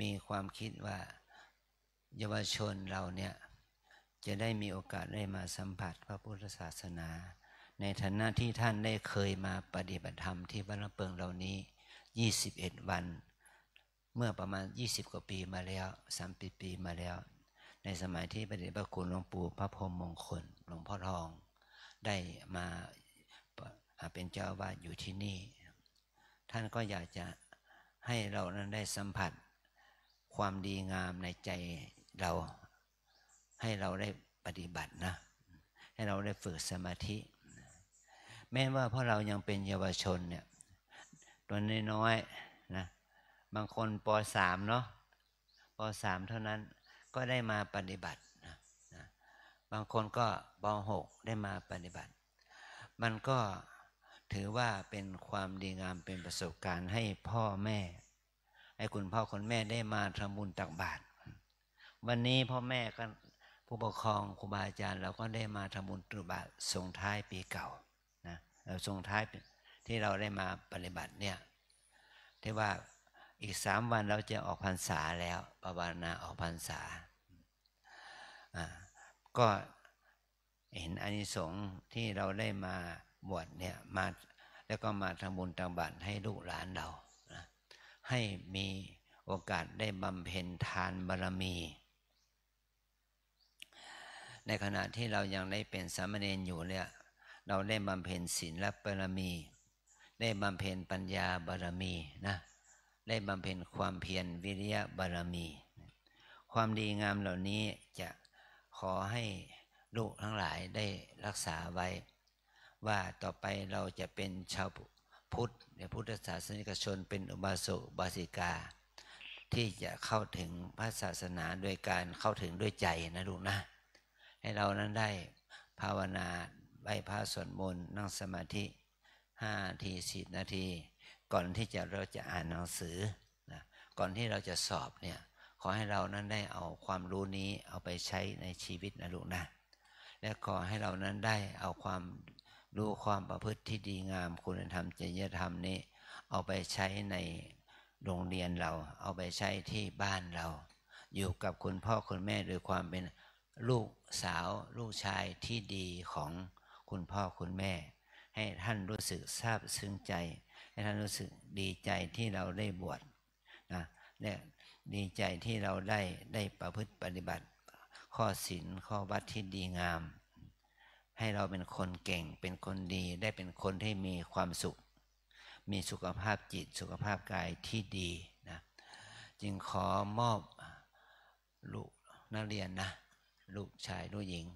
มีความคิดว่าเยาวชนเราเนี่ยจะได้มีโอกาสได้มาสัมผัสพระพุทธศาสนาในฐานะที่ท่านได้เคยมาปฏิบัติธรรมที่วัดลำเปิงเหล่านี้21 วันเมื่อประมาณ20 กว่าปีมาแล้ว30 ปีมาแล้วในสมัยที่พระเดชพระคุณหลวงปู่พระพรหมมงคลหลวงพ่อทองได้มาเป็นเจ้าอาวาสอยู่ที่นี่ท่านก็อยากจะให้เรานั้นได้สัมผัสความดีงามในใจเราให้เราได้ปฏิบัตินะให้เราได้ฝึกสมาธิแม้ว่าเพราะเรายังเป็นเยาวชนเนี่ยตัวน้อยๆนะบางคนป.3 เนาะป.3 เท่านั้นก็ได้มาปฏิบัตินะบางคนก็ป.6 ได้มาปฏิบัติมันก็ถือว่าเป็นความดีงามเป็นประสบการณ์ให้พ่อแม่ให้คุณพ่อคุณแม่ได้มาทำบุญตักบาตรวันนี้พ่อแม่ก็ผู้ปกครองครูบาอาจารย์เราก็ได้มาทำบุญตักบาตรส่งท้ายปีเก่านะส่งท้ายที่เราได้มาปฏิบัติเนี่ยที่ว่าอีก3 วันเราจะออกพรรษาแล้วภาวนาออกพรรษาก็เห็นอานิสงส์ที่เราได้มาบวชเนี่ยมาแล้วก็มาทำบุญตักบาตรให้ลูกหลานเรานะให้มีโอกาสได้บำเพ็ญทานบารมีในขณะที่เรายังได้เป็นสามเณรอยู่เนี่ยเราได้บำเพ็ญศีลบารมีได้บำเพ็ญปัญญาบารมีนะได้บำเพ็ญความเพียรวิริยะบารมีความดีงามเหล่านี้จะขอให้ลูกทั้งหลายได้รักษาไว้ว่าต่อไปเราจะเป็นชาวพุทธในพุทธศาสนิกชนเป็นอุบาสกอุบาสิกาที่จะเข้าถึงพระศาสนาโดยการเข้าถึงด้วยใจนะลูกนะให้เรานั้นได้ภาวนาไหว้พระสวดมนต์นั่งสมาธิ5 นาที10 นาทีก่อนที่เราจะอ่านหนังสือนะก่อนที่เราจะสอบเนี่ยขอให้เรานั้นได้เอาความรู้นี้เอาไปใช้ในชีวิตนะลูกนะและขอให้เรานั้นได้เอาความรู้ความประพฤติที่ดีงามคุณธรรมจริยธรรมนี้เอาไปใช้ในโรงเรียนเราเอาไปใช้ที่บ้านเราอยู่กับคุณพ่อคุณแม่โดยความเป็นลูกสาวลูกชายที่ดีของคุณพ่อคุณแม่ให้ท่านรู้สึกซาบซึ้งใจให้ท่านรู้สึกดีใจที่เราได้บวชนะและดีใจที่เราได้ประพฤติปฏิบัติข้อศีลข้อวัดที่ดีงามให้เราเป็นคนเก่งเป็นคนดีได้เป็นคนที่มีความสุขมีสุขภาพจิตสุขภาพกายที่ดีนะ จึงขอมอบลูกนักเรียนนะลูกชายลูกหญิง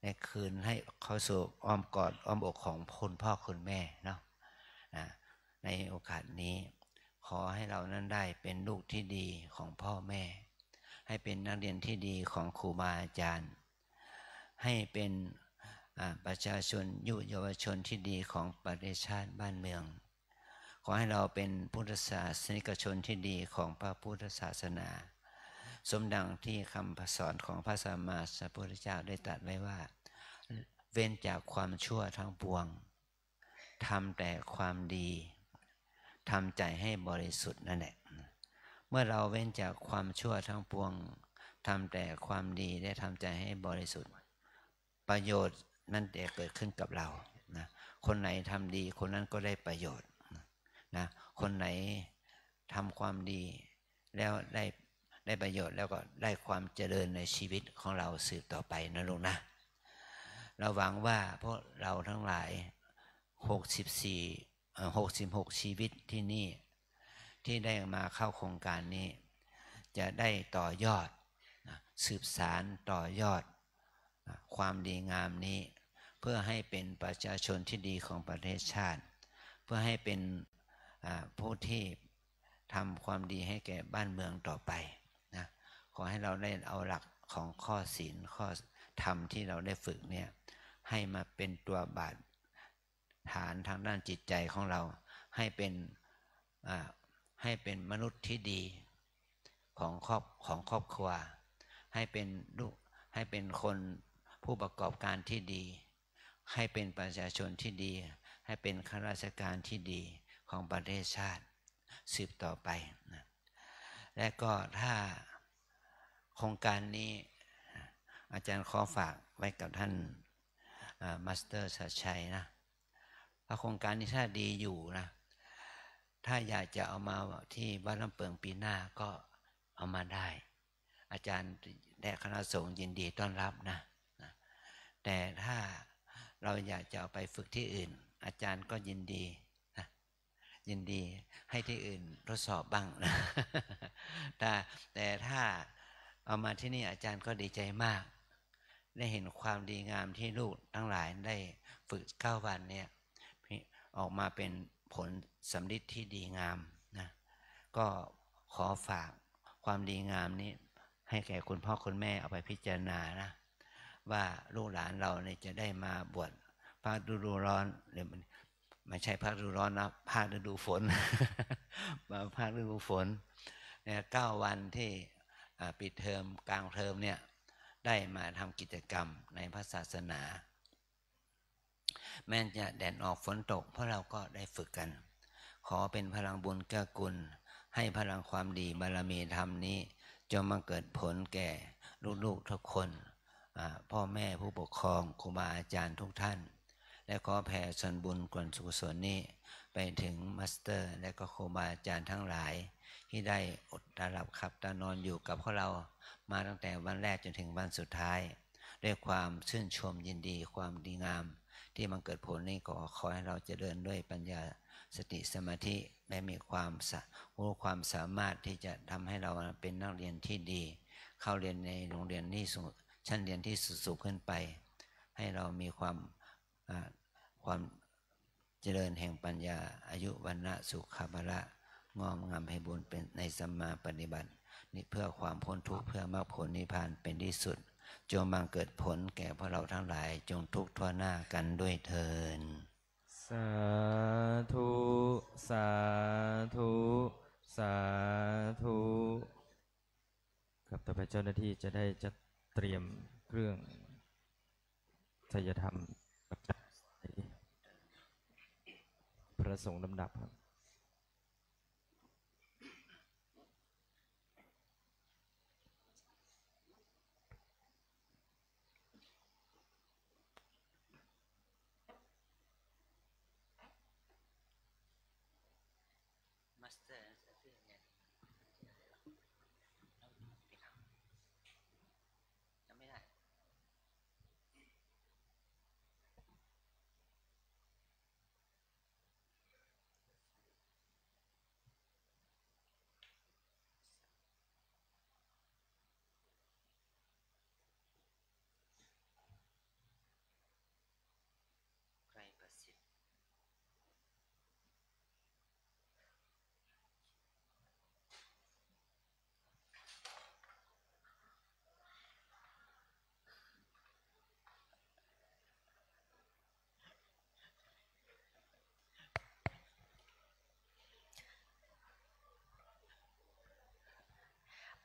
ในคืนให้เขาสู่อ้อมกอดอ้อมอกของคุณพ่อคุณแม่เนาะในโอกาสนี้ขอให้เรานั้นได้เป็นลูกที่ดีของพ่อแม่ให้เป็นนักเรียนที่ดีของครูบาอาจารย์ให้เป็นประชาชนยุเยาวชนที่ดีของประเทศชาติบ้านเมืองขอให้เราเป็นพุทธศาสนิกชนที่ดีของพระพุทธศาสนาสมดังที่คำสอนของพระสัมมาสัมพุทธเจ้าได้ตรัสไว้ว่าเว้นจากความชั่วทั้งปวงทำแต่ความดีทำใจให้บริสุทธิ์นั่นแหละเมื่อเราเว้นจากความชั่วทั้งปวงทำแต่ความดีได้ทำใจให้บริสุทธิ์ประโยชน์นั่นแต่เกิดขึ้นกับเรานะคนไหนทำดีคนนั้นก็ได้ประโยชน์นะคนไหนทำความดีแล้วได้ประโยชน์แล้วก็ได้ความเจริญในชีวิตของเราสืบต่อไปนะลูกนะเราหวังว่าพวกเราทั้งหลาย66ชีวิตที่นี่ที่ได้มาเข้าโครงการนี้จะได้ต่อยอดสืบสารต่อยอดความดีงามนี้เพื่อให้เป็นประชาชนที่ดีของประเทศชาติเพื่อให้เป็นผู้ที่ทำความดีให้แก่บ้านเมืองต่อไปนะขอให้เราได้เอาหลักของข้อศีลข้อธรรมที่เราได้ฝึกเนี่ยให้มาเป็นตัวบาดฐานทางด้านจิตใจของเราให้เป็นมนุษย์ที่ดีของครอบครัวให้เป็นลูกให้เป็นคนผู้ประกอบการที่ดีให้เป็นประชาชนที่ดีให้เป็นข้าราชการที่ดีของประเทศชาติสืบต่อไปนะและก็ถ้าโครงการนี้อาจารย์ขอฝากไว้กับท่านมาสเตอร์ชัดชัยนะโครงการนี้ถ้าดีอยู่นะถ้าอยากจะเอามาที่วัดลำเปิงปีหน้าก็เอามาได้อาจารย์และคณะสงฆ์ยินดีต้อนรับนะแต่ถ้าเราอยากจะเอาไปฝึกที่อื่นอาจารย์ก็ยินดีนะยินดีให้ที่อื่นทดสอบบ้างนะแต่ถ้าเอามาที่นี่อาจารย์ก็ดีใจมากได้เห็นความดีงามที่ลูกทั้งหลายได้ฝึก9 วันเนี่ยออกมาเป็นผลสำลิดที่ดีงามนะก็ขอฝากความดีงามนี้ให้แก่คุณพ่อคุณแม่เอาไปพิจารณานะว่าลูกหลานเราเนี่ยจะได้มาบวชภาคฤดูร้อนหรือไม่ใช่ภาคฤดูร้อนนะภาคฤดูฝน มาภาคฤดูฝนเนี่ย9 วันที่ปิดเทอมกลางเทอมเนี่ยได้มาทำกิจกรรมในพระศาสนาแม้จะแดดออกฝนตกเพราะเราก็ได้ฝึกกันขอเป็นพลังบุญเกื้อกูลให้พลังความดีบารมีธรรมนี้จงมาเกิดผลแก่ลูกๆทุกคนพ่อแม่ผู้ปกครองครูบาอาจารย์ทุกท่านและขอแผ่ส่วนบุญกุศลนี้ไปถึงมาสเตอร์และก็ครูบาอาจารย์ทั้งหลายที่ได้อดตาหลับขับตานอนอยู่กับพวกเรามาตั้งแต่วันแรกจนถึงวันสุดท้ายด้วยความชื่นชมยินดีความดีงามที่มันเกิดผลนี้ก็ขอให้เราเจริญด้วยปัญญาสติสมาธิและมีความรู้ความสามารถที่จะทำให้เราเป็นนักเรียนที่ดีเข้าเรียนในโรงเรียนที่ชั้นเรียนที่สูงขึ้นไปให้เรามีความเจริญแห่งปัญญาอายุวรรณะสุขภาระงอมงามให้บุญเป็นในสัมมาปฏิบัตินี่เพื่อความพ้นทุกข์เพื่อมรรคผลนิพพานเป็นที่สุดจงบังเกิดผลแก่พวกเราทั้งหลายจงทุกข์ทั่วหน้ากันด้วยเถิดสาธุสาธุสาธุครับต่อไปเจ้าหน้าที่จะได้จัดเตรียมเครื่องไสยธรรมพระสงฆ์ลำดับครับ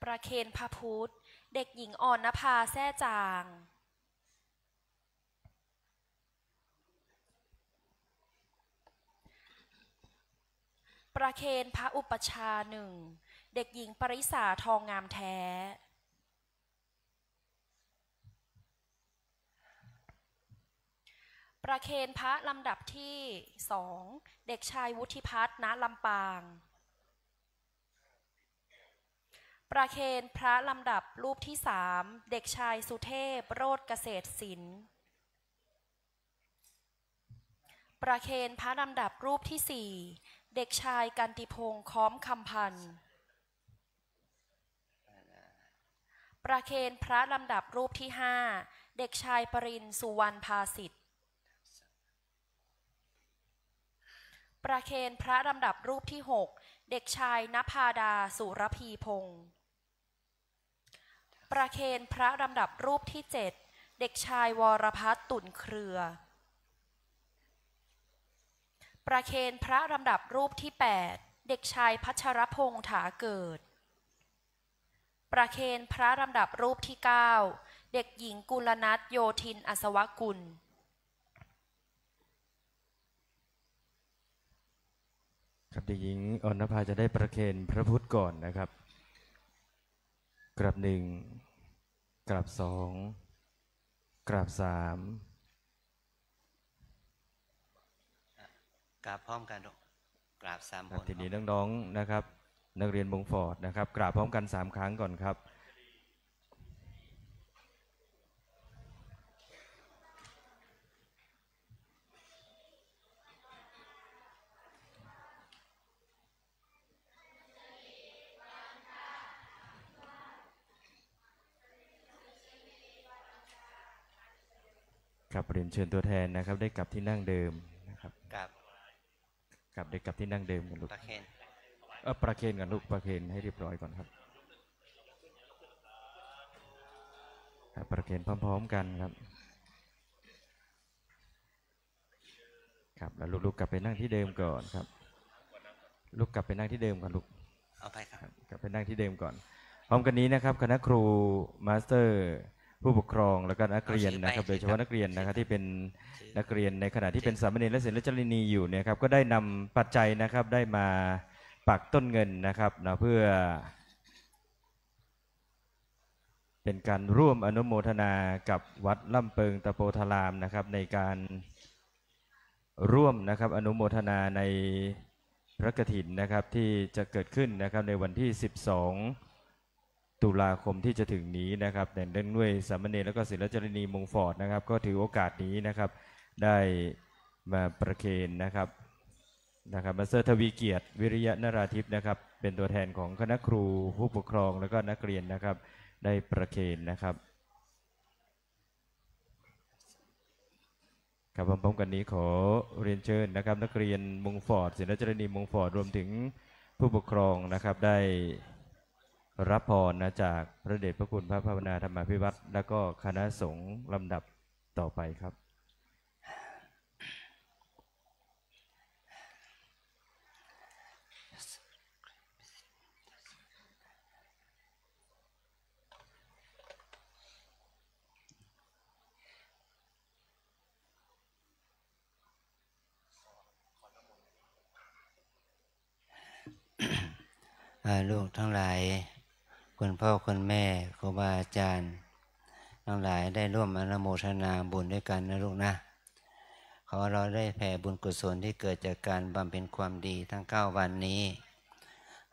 ประเคนพระพุทธเด็กหญิงอ่อนนภาแซ่จางประเคนพระอุปชาหนึ่งเด็กหญิงปริษาทองงามแท้ประเคนพระลำดับที่2เด็กชายวุฒิพัฒน์ณลำปางประเคนพระลำดับรูปที่3เด็กชายสุเทพโรจน์เกษตรศิลป์ประเคนพระลำดับรูปที่4เด็กชายกันติพงษ์ค้อมคำพันธ์ประเคนพระลำดับรูปที่5เด็กชายปรินทร์สุวรรณภาสิทธิ์ประเคนพระลำดับรูปที่6เด็กชายณภาดาสุรพีพงศ์ประเคนพระลำดับรูปที่7เด็กชายวรพัฒน์ตุ่นเครือประเคนพระลำดับรูปที่8เด็กชายพัชรพงษ์ถาเกิดประเคนพระลำดับรูปที่9เด็กหญิงกุลนัทโยธินอัศวกุลครับเด็กหญิงอ่อนนภาจะได้ประเคนพระพุทธก่อนนะครับกราบ1กราบ2กราบ3กราบพร้อมกันกราบ3 คนทีนี้น้องๆนะครับนักเรียนมงฟอร์ดนะครับกราบพร้อมกัน3 ครั้งก่อนครับครับเรียนเชิญตัวแทนนะครับได้กลับที่นั่งเดิมนะครับกลับได้กลับที่นั่งเดิมกันลูกประเคนกันลูกประเคนให้เรียบร้อยก่อนครับประเคนพร้อมๆกันครับครับแล้วลูกกลับไปนั่งที่เดิมก่อนครับลูกกลับไปนั่งที่เดิมก่อนลูกเอาไปครับกลับไปนั่งที่เดิมก่อนพร้อมกันนี้นะครับคณะครูมาสเตอร์ผู้ปกครองแล้วก็นักเรียนนะครับโดยเฉพาะนักเรียนนะครับที่เป็นนักเรียนในขณะที่เป็นสามเณรและศิลจรินีอยู่เนี่ยครับก็ได้นำปัจจัยนะครับได้มาปักต้นเงินนะครับนะเพื่อเป็นการร่วมอนุโมทนากับวัดล่ำเปิงตะโพธารามนะครับในการร่วมนะครับอนุโมทนาในพระกฐินนะครับที่จะเกิดขึ้นนะครับในวันที่12 ตุลาคมที่จะถึงนี้นะครับแต่เนื่องด้วยสามเณรและก็ศิลจรินีมงฟอร์ดนะครับก็ถือโอกาสนี้นะครับได้มาประเคนนะครับมาสเตอร์ทวีเกียรติวิริยะนราธิปนะครับเป็นตัวแทนของคณะครูผู้ปกครองแล้วก็นักเรียนนะครับได้ประเคนนะครับครับพร้อมๆกันนี้ขอเรียนเชิญนะครับนักเรียนมงฟอร์ดศิลจรินีมงฟอร์ดรวมถึงผู้ปกครองนะครับได้รับพรนะจากพระเดชพระคุณพระภาวนาธรรมาภิวัตรและก็คณะสงฆ์ลำดับต่อไปครับลูกทั้งหลายคุณพ่อคุณแม่ครูบาอาจารย์ทั้งหลายได้ร่วมอนุโมทนาบุญด้วยกันนะลูกนะขอเราได้แผ่บุญกุศลที่เกิดจากการบำเพ็ญความดีทั้ง9 วันนี้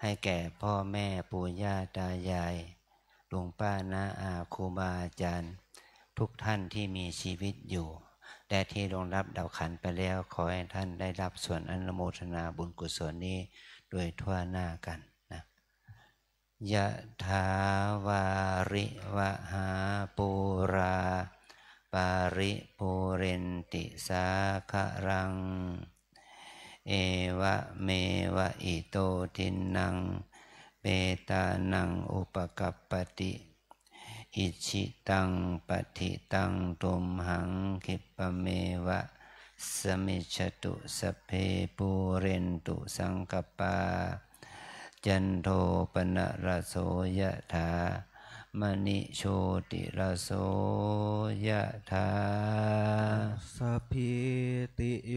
ให้แก่พ่อแม่ปู่ย่าตายายลุงป้าน้าอาครูบาอาจารย์ทุกท่านที่มีชีวิตอยู่และที่ลงรับดับขันไปแล้วขอให้ท่านได้รับส่วนอนุโมทนาบุญกุศลนี้โดยทั่วหน้ากันยะถาวาริวหาปูราปาริปูเรนติสาคะรังเอวะเมวะอิโตทินังเปตานังอุปกัปปติอิชิตังปฏิตังตุมหังคิปะเมวะสมิจฉตุสัพเพปูเรนตุสังกปา จันโทปนะระโสยะถามณิโชติระโสยะถาสัพพิติโย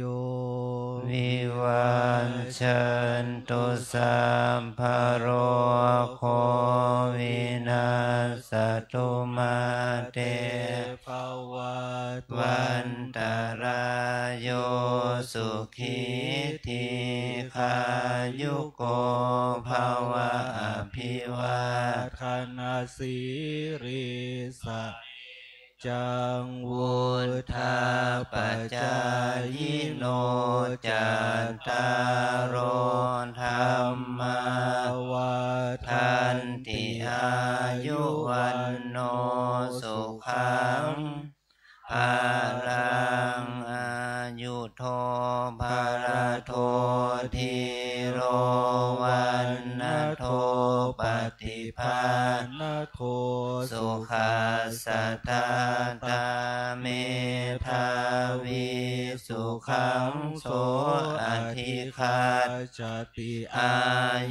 วิวันชันตุสัมภโรโควินาศตุมาเตภวัตวันตรายโยสุขีทีขายุโกภวะอภิวาทนาสิริสะจังวุธาปจายโนจัตตารโอธรรมวัฏันติอายุวันโนสุขังภาลังอายุโทภาระโททีโรวันนะโทปฏิภาณโทสุขัสสะตาตาเมธาวิสุขังโสอธิคาจติอา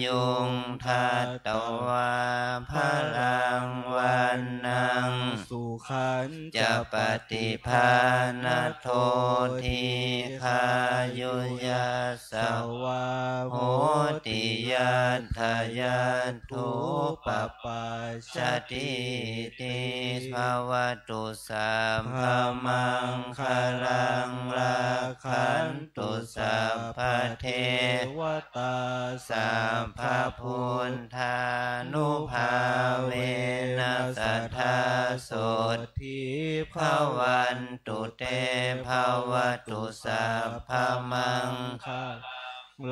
ยุงทัตตวาภลังวันนังสุขันจะปฏิภาณโททีคายุยัสสวาโหติยัตถยาทุปปัสสติติภวตุสัมภมังคลังราคันตุสัพพเทวตาสัพพพุทธานุภาเวนัสสัทธาโสทิภวันตุเตภวตุสัพพมังค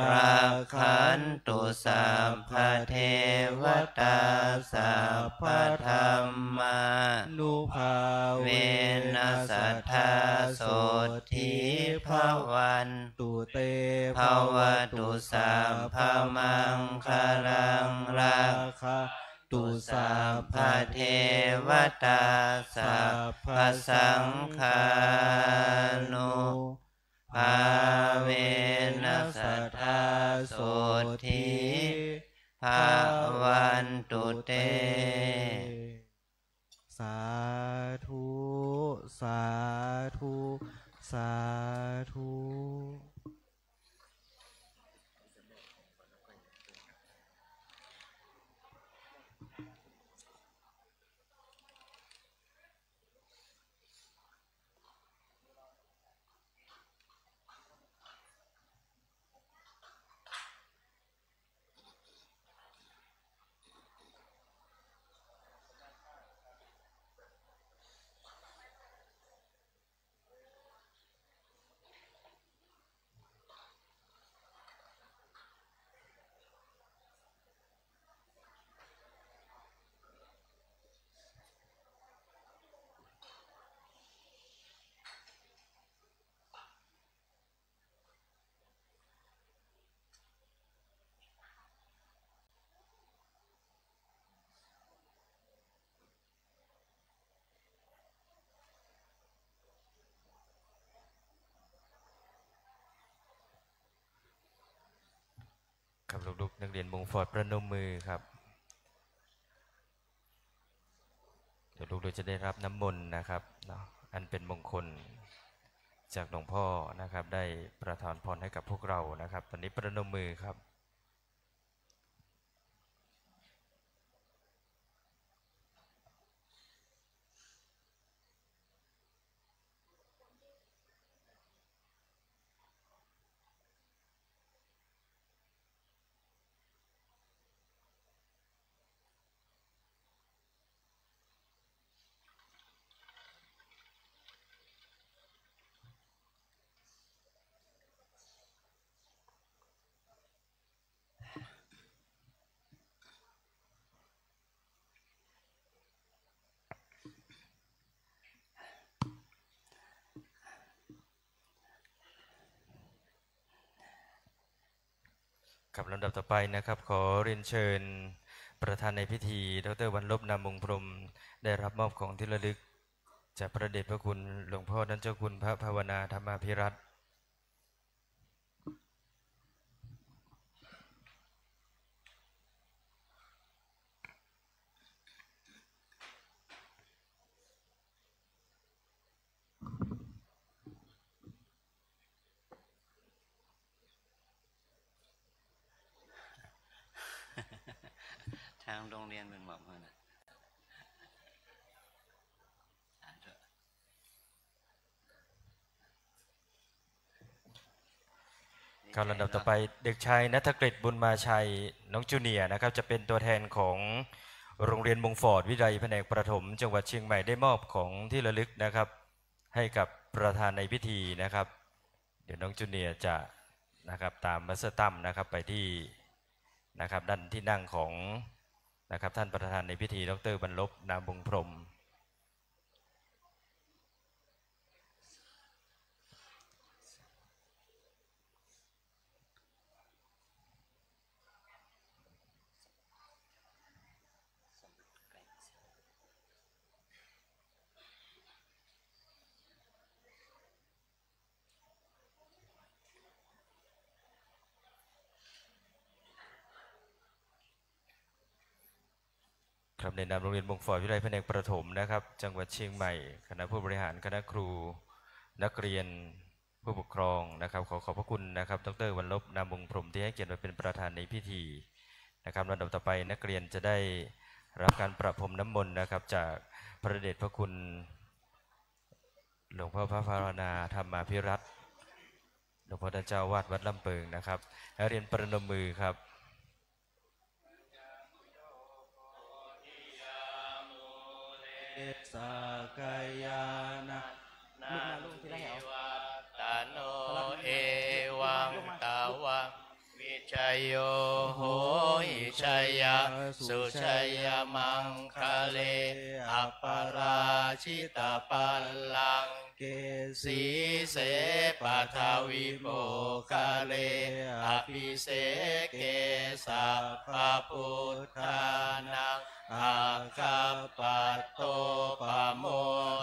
ราคันตุสัพพเทวตาสัพพธรรมานุภาเวนัสสัทธาโสทิภวันตุเตภวตุสัพพมังคลังราคะตุสัพพเทวตาสัพพสังฆานุภาเวนัสสัทธาโสทิภวันตุเตสาธุสาธุสาธุ ครับลูกๆนักเรียนมงฟอร์ดประนมมือครับเดี๋ยวลูกๆจะได้รับน้ำมนต์นะครับอันเป็นมงคลจากหลวงพ่อนะครับได้ประทานพรให้กับพวกเรานะครับตอนนี้ประนมมือครับกับลำดับต่อไปนะครับขอเรียนเชิญประธานในพิธีดร.วรรณลบนามมงพรหมได้รับมอบของที่ระลึกจากพระเดชพระคุณหลวงพ่อท่านเจ้าคุณพระภาวนาธรรมาภิรัตน์ งโรงเรียนเป็นหมอบมานะครับลำดับต่อไปเด็กชายณัฐกฤษบุญมาชัยน้องจูเนียร์นะครับจะเป็นตัวแทนของโรงเรียนมงฟอร์ดวิทยาลัยแผนกประถมจังหวัดเชียงใหม่ได้มอบของที่ระลึกนะครับให้กับประธานในพิธีนะครับเดี๋ยวน้องจูเนียร์จะนะครับตามมัสตัมนะครับไปที่นะครับด้านที่นั่งของนะครับท่านประธานในพิธีดร.บรรลบนามวงพรหมครับในนามโรงเรียนมงฟอร์ดวิทยาลัยแผนกประถมนะครับจังหวัดเชียงใหม่คณะผู้บริหารคณะครูนักเรียนผู้ปกครองนะครับขอบพระคุณนะครับดร.บรรลบนามวงพรหมที่ให้เกียรติมาเป็นประธานในพิธีนะครับลำดับต่อไปนักเรียนจะได้รับการประพรมน้ำมนต์นะครับจากพระเดชพระคุณหลวงพ่อพระภาวนาธรรมาภิรัตน์หลวงพ่อท่านเจ้าวาดวัดลำเปิงนะครับนักเรียนประนมมือครับสากายานะลูกมาลูกที่ไรเหรอ ตาโนเอวังตาวังวิชัยโยโหหิชัยยะสุชัยยมังคะเลอัปปราชิตาปัลลังเกสีเสปัทวิโมคาเลอภิเสเกสัพพพุทธานังอาคาปัตโตปโม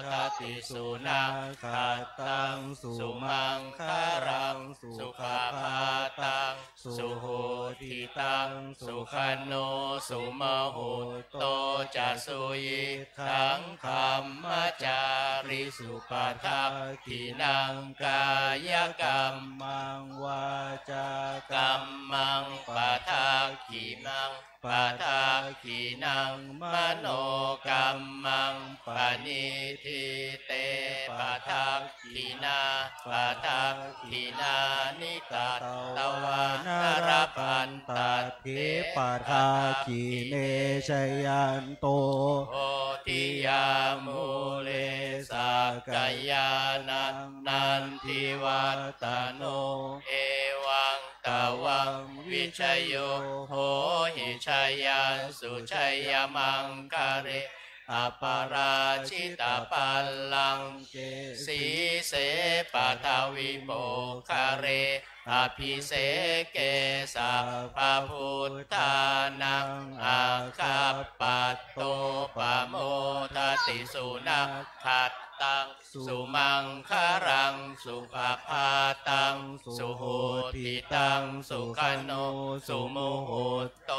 ทติสุนังขัตตังสุมังคารังสุขภาตังสุโหติตังสุขันโนสุมโหโตจัสุยิขังคัมมจาริสุปทักขินังกายกรรมังวาจากรรมังปทักขินังปทักขินังมโนกรรมังปณิทิเตปทักขินาปทักขินานิตัตตวานรพันตัดเทปทักขิเนชยันโตโอทิยามุเลสักยานันทิวัตโนเอวังตวังวิชัยโยโหหิชัยยันสุชัยยมังคะเรอัปปราชิตาปัลลังเกสีเสปัทวิโมคาเรอภิเสเกสัพพพุทธานังอาคาปัตโตปโมทติสุนัขขัตตังสุมังคารังสุภาพาตังสุโหติตังสุขันโนสุโมโหโต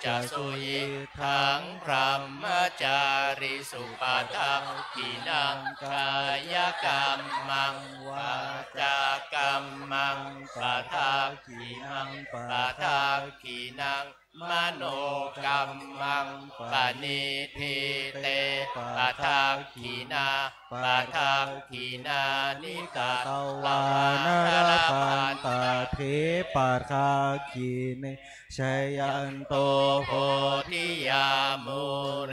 จัสุยิทังพรหมจาริสุปทักขินังกายกรรมังวาจากรรมังปทักขินังปทักขินังมโนกรรมังปณิทิเตปทักขินาปทักขินานิตัตวานรพันตัดเทปทักขิเนชยันโตโพธิยามุเร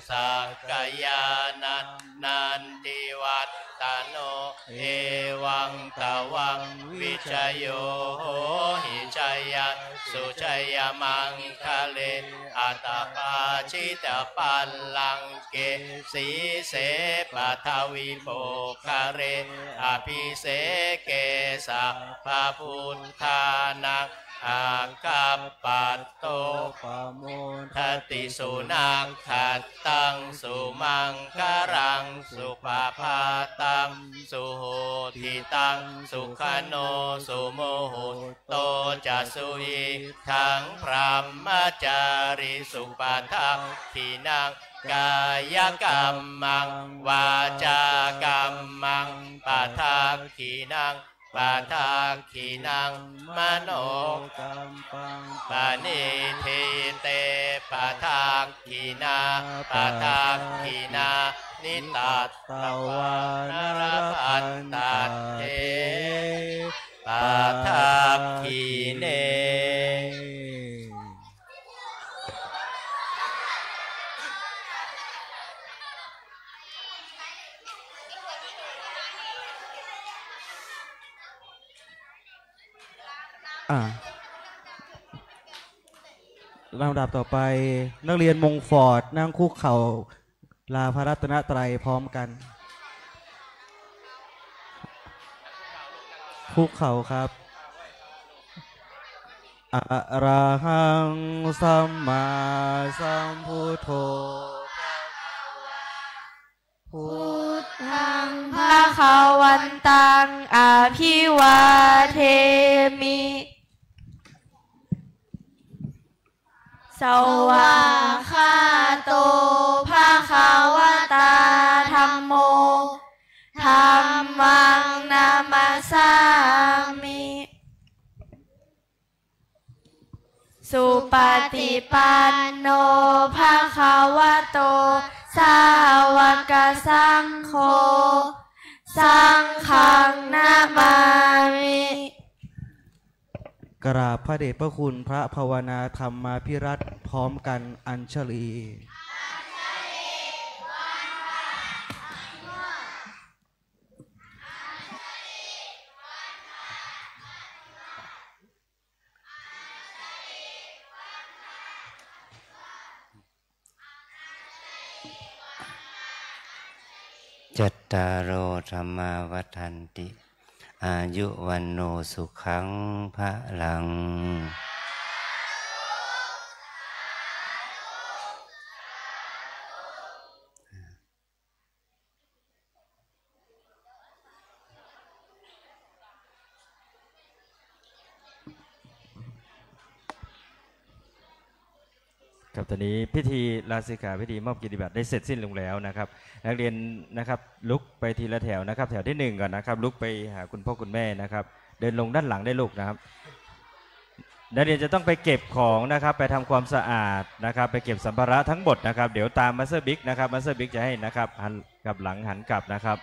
สักยานันติวัตตโนเอวังตวังวิชัยโยโหหิชัยยันสุชัยยมังคะเลอัตตปาชิตปัลลังเกสีเสปัทวิโภคาเรอภิเสเกสัพพพุทธานังอาคาปัตโตปโมทติสุนัขขัตตังสุมังคารังสุภาพาตังสุโหติตังสุขันโนสุโมโหโตจัสุยิทังพรหมจาริสุปทักขินังกายกรรมังวาจากรรมังปทักขินังป ปาทักขีนังมโนกัมปังปานิเทเตปาทักขีนาปาทักขีนานิตัตตวานรพันตัตเตปาทักขีเนลำดับต่อไปนักเรียนมงฟอร์ดนั่งคุกเข่าลาพระรัตนตรัยพร้อมกันคุกเข่าครับอะระหังสัมมาสัมพุทโธพุทธังภะคะวันตังอะภิวาเทมิสวากขาโตภะคะวะตาธัมโมธัมมังนามัสสามิสุปฏิปันโนภะคะวะโตสาวกสังโฆสังฆังนามามิกราบพระเดชพระคุณพระภาวนาธรรมาภิรัตน์พร้อมกันอัญชลีจัตตารโอธรรมาวัฏันติอายุวันโนสุขังพระลังครับตอนนี้พิธีลาสิกขาพิธีมอบเกียรติบัตรได้เสร็จสิ้นลงแล้วนะครับนักเรียนนะครับลุกไปทีละแถวนะครับแถวที่1ก่อนนะครับลุกไปหาคุณพ่อคุณแม่นะครับเดินลงด้านหลังได้ลูกนะครับนักเรียนจะต้องไปเก็บของนะครับไปทำความสะอาดนะครับไปเก็บสัมภาระทั้งหมดนะครับเดี๋ยวตามมาสเตอร์บิ๊กนะครับมาสเตอร์บิ๊กจะให้นะครับหันกลับหลังหันกลับนะครับ